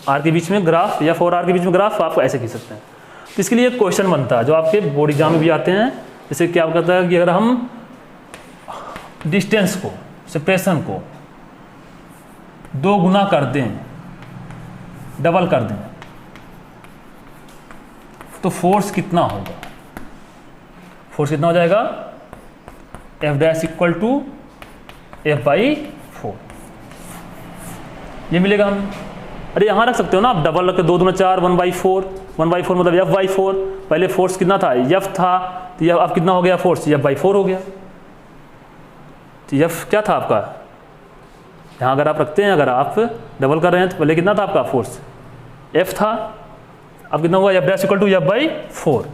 R के बीच में ग्राफ या 4R के बीच में ग्राफ आपको ऐसे खींच सकते हैं। तो इसके लिए एक क्वेश्चन बनता है जो आपके बोर्ड एग्जाम में भी आते हैं, जैसे क्या कहता है कि अगर हम डिस्टेंस को, सेपरेशन को 2 गुना कर दें, डबल कर दें, तो फोर्स कितना होगा, फोर्स कितना हो जाएगा, F' इक्वल टू F/4। ये मिलेगा हम, अरे यहाँ रख सकते हो ना आप, डबल रख के 2 दूना 4, 1/4, 1/4 मतलब F/4। पहले फोर्स कितना था, F था, तो यह अब कितना हो गया, फोर्स F/4 हो गया। तो F क्या था आपका, यहाँ अगर आप रखते हैं, अगर आप डबल कर रहे हैं तो पहले कितना था आपका, फोर्स F था, अब कितना हुआ, F' इक्वल टू F/4।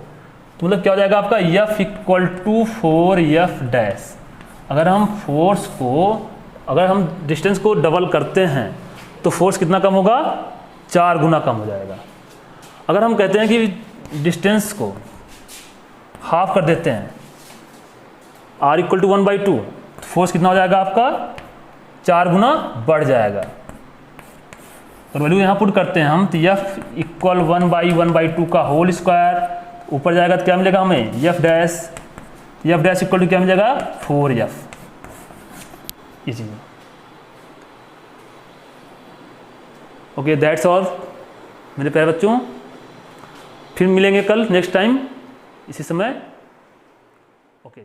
तो मतलब क्या हो जाएगा आपका, F इक्वल टू 4F'। अगर हम फोर्स को, अगर हम डिस्टेंस को डबल करते हैं तो फोर्स कितना कम होगा, 4 गुना कम हो जाएगा। अगर हम कहते हैं कि डिस्टेंस को हाफ कर देते हैं, R इक्वल टू 1/2, फोर्स कितना हो जाएगा आपका, 4 गुना बढ़ जाएगा। और वैल्यू यहाँ पुट करते हैं हम, तो F इक्वल 1/1/2 का होल स्क्वायर, ऊपर जाएगा तो क्या मिलेगा हमें, F डैश इक्वल टू क्या मिलेगा, 4F। ये चीज़, ओके दैट्स ऑल मेरे प्यारे बच्चों। फिर मिलेंगे कल नेक्स्ट टाइम इसी समय, ओके।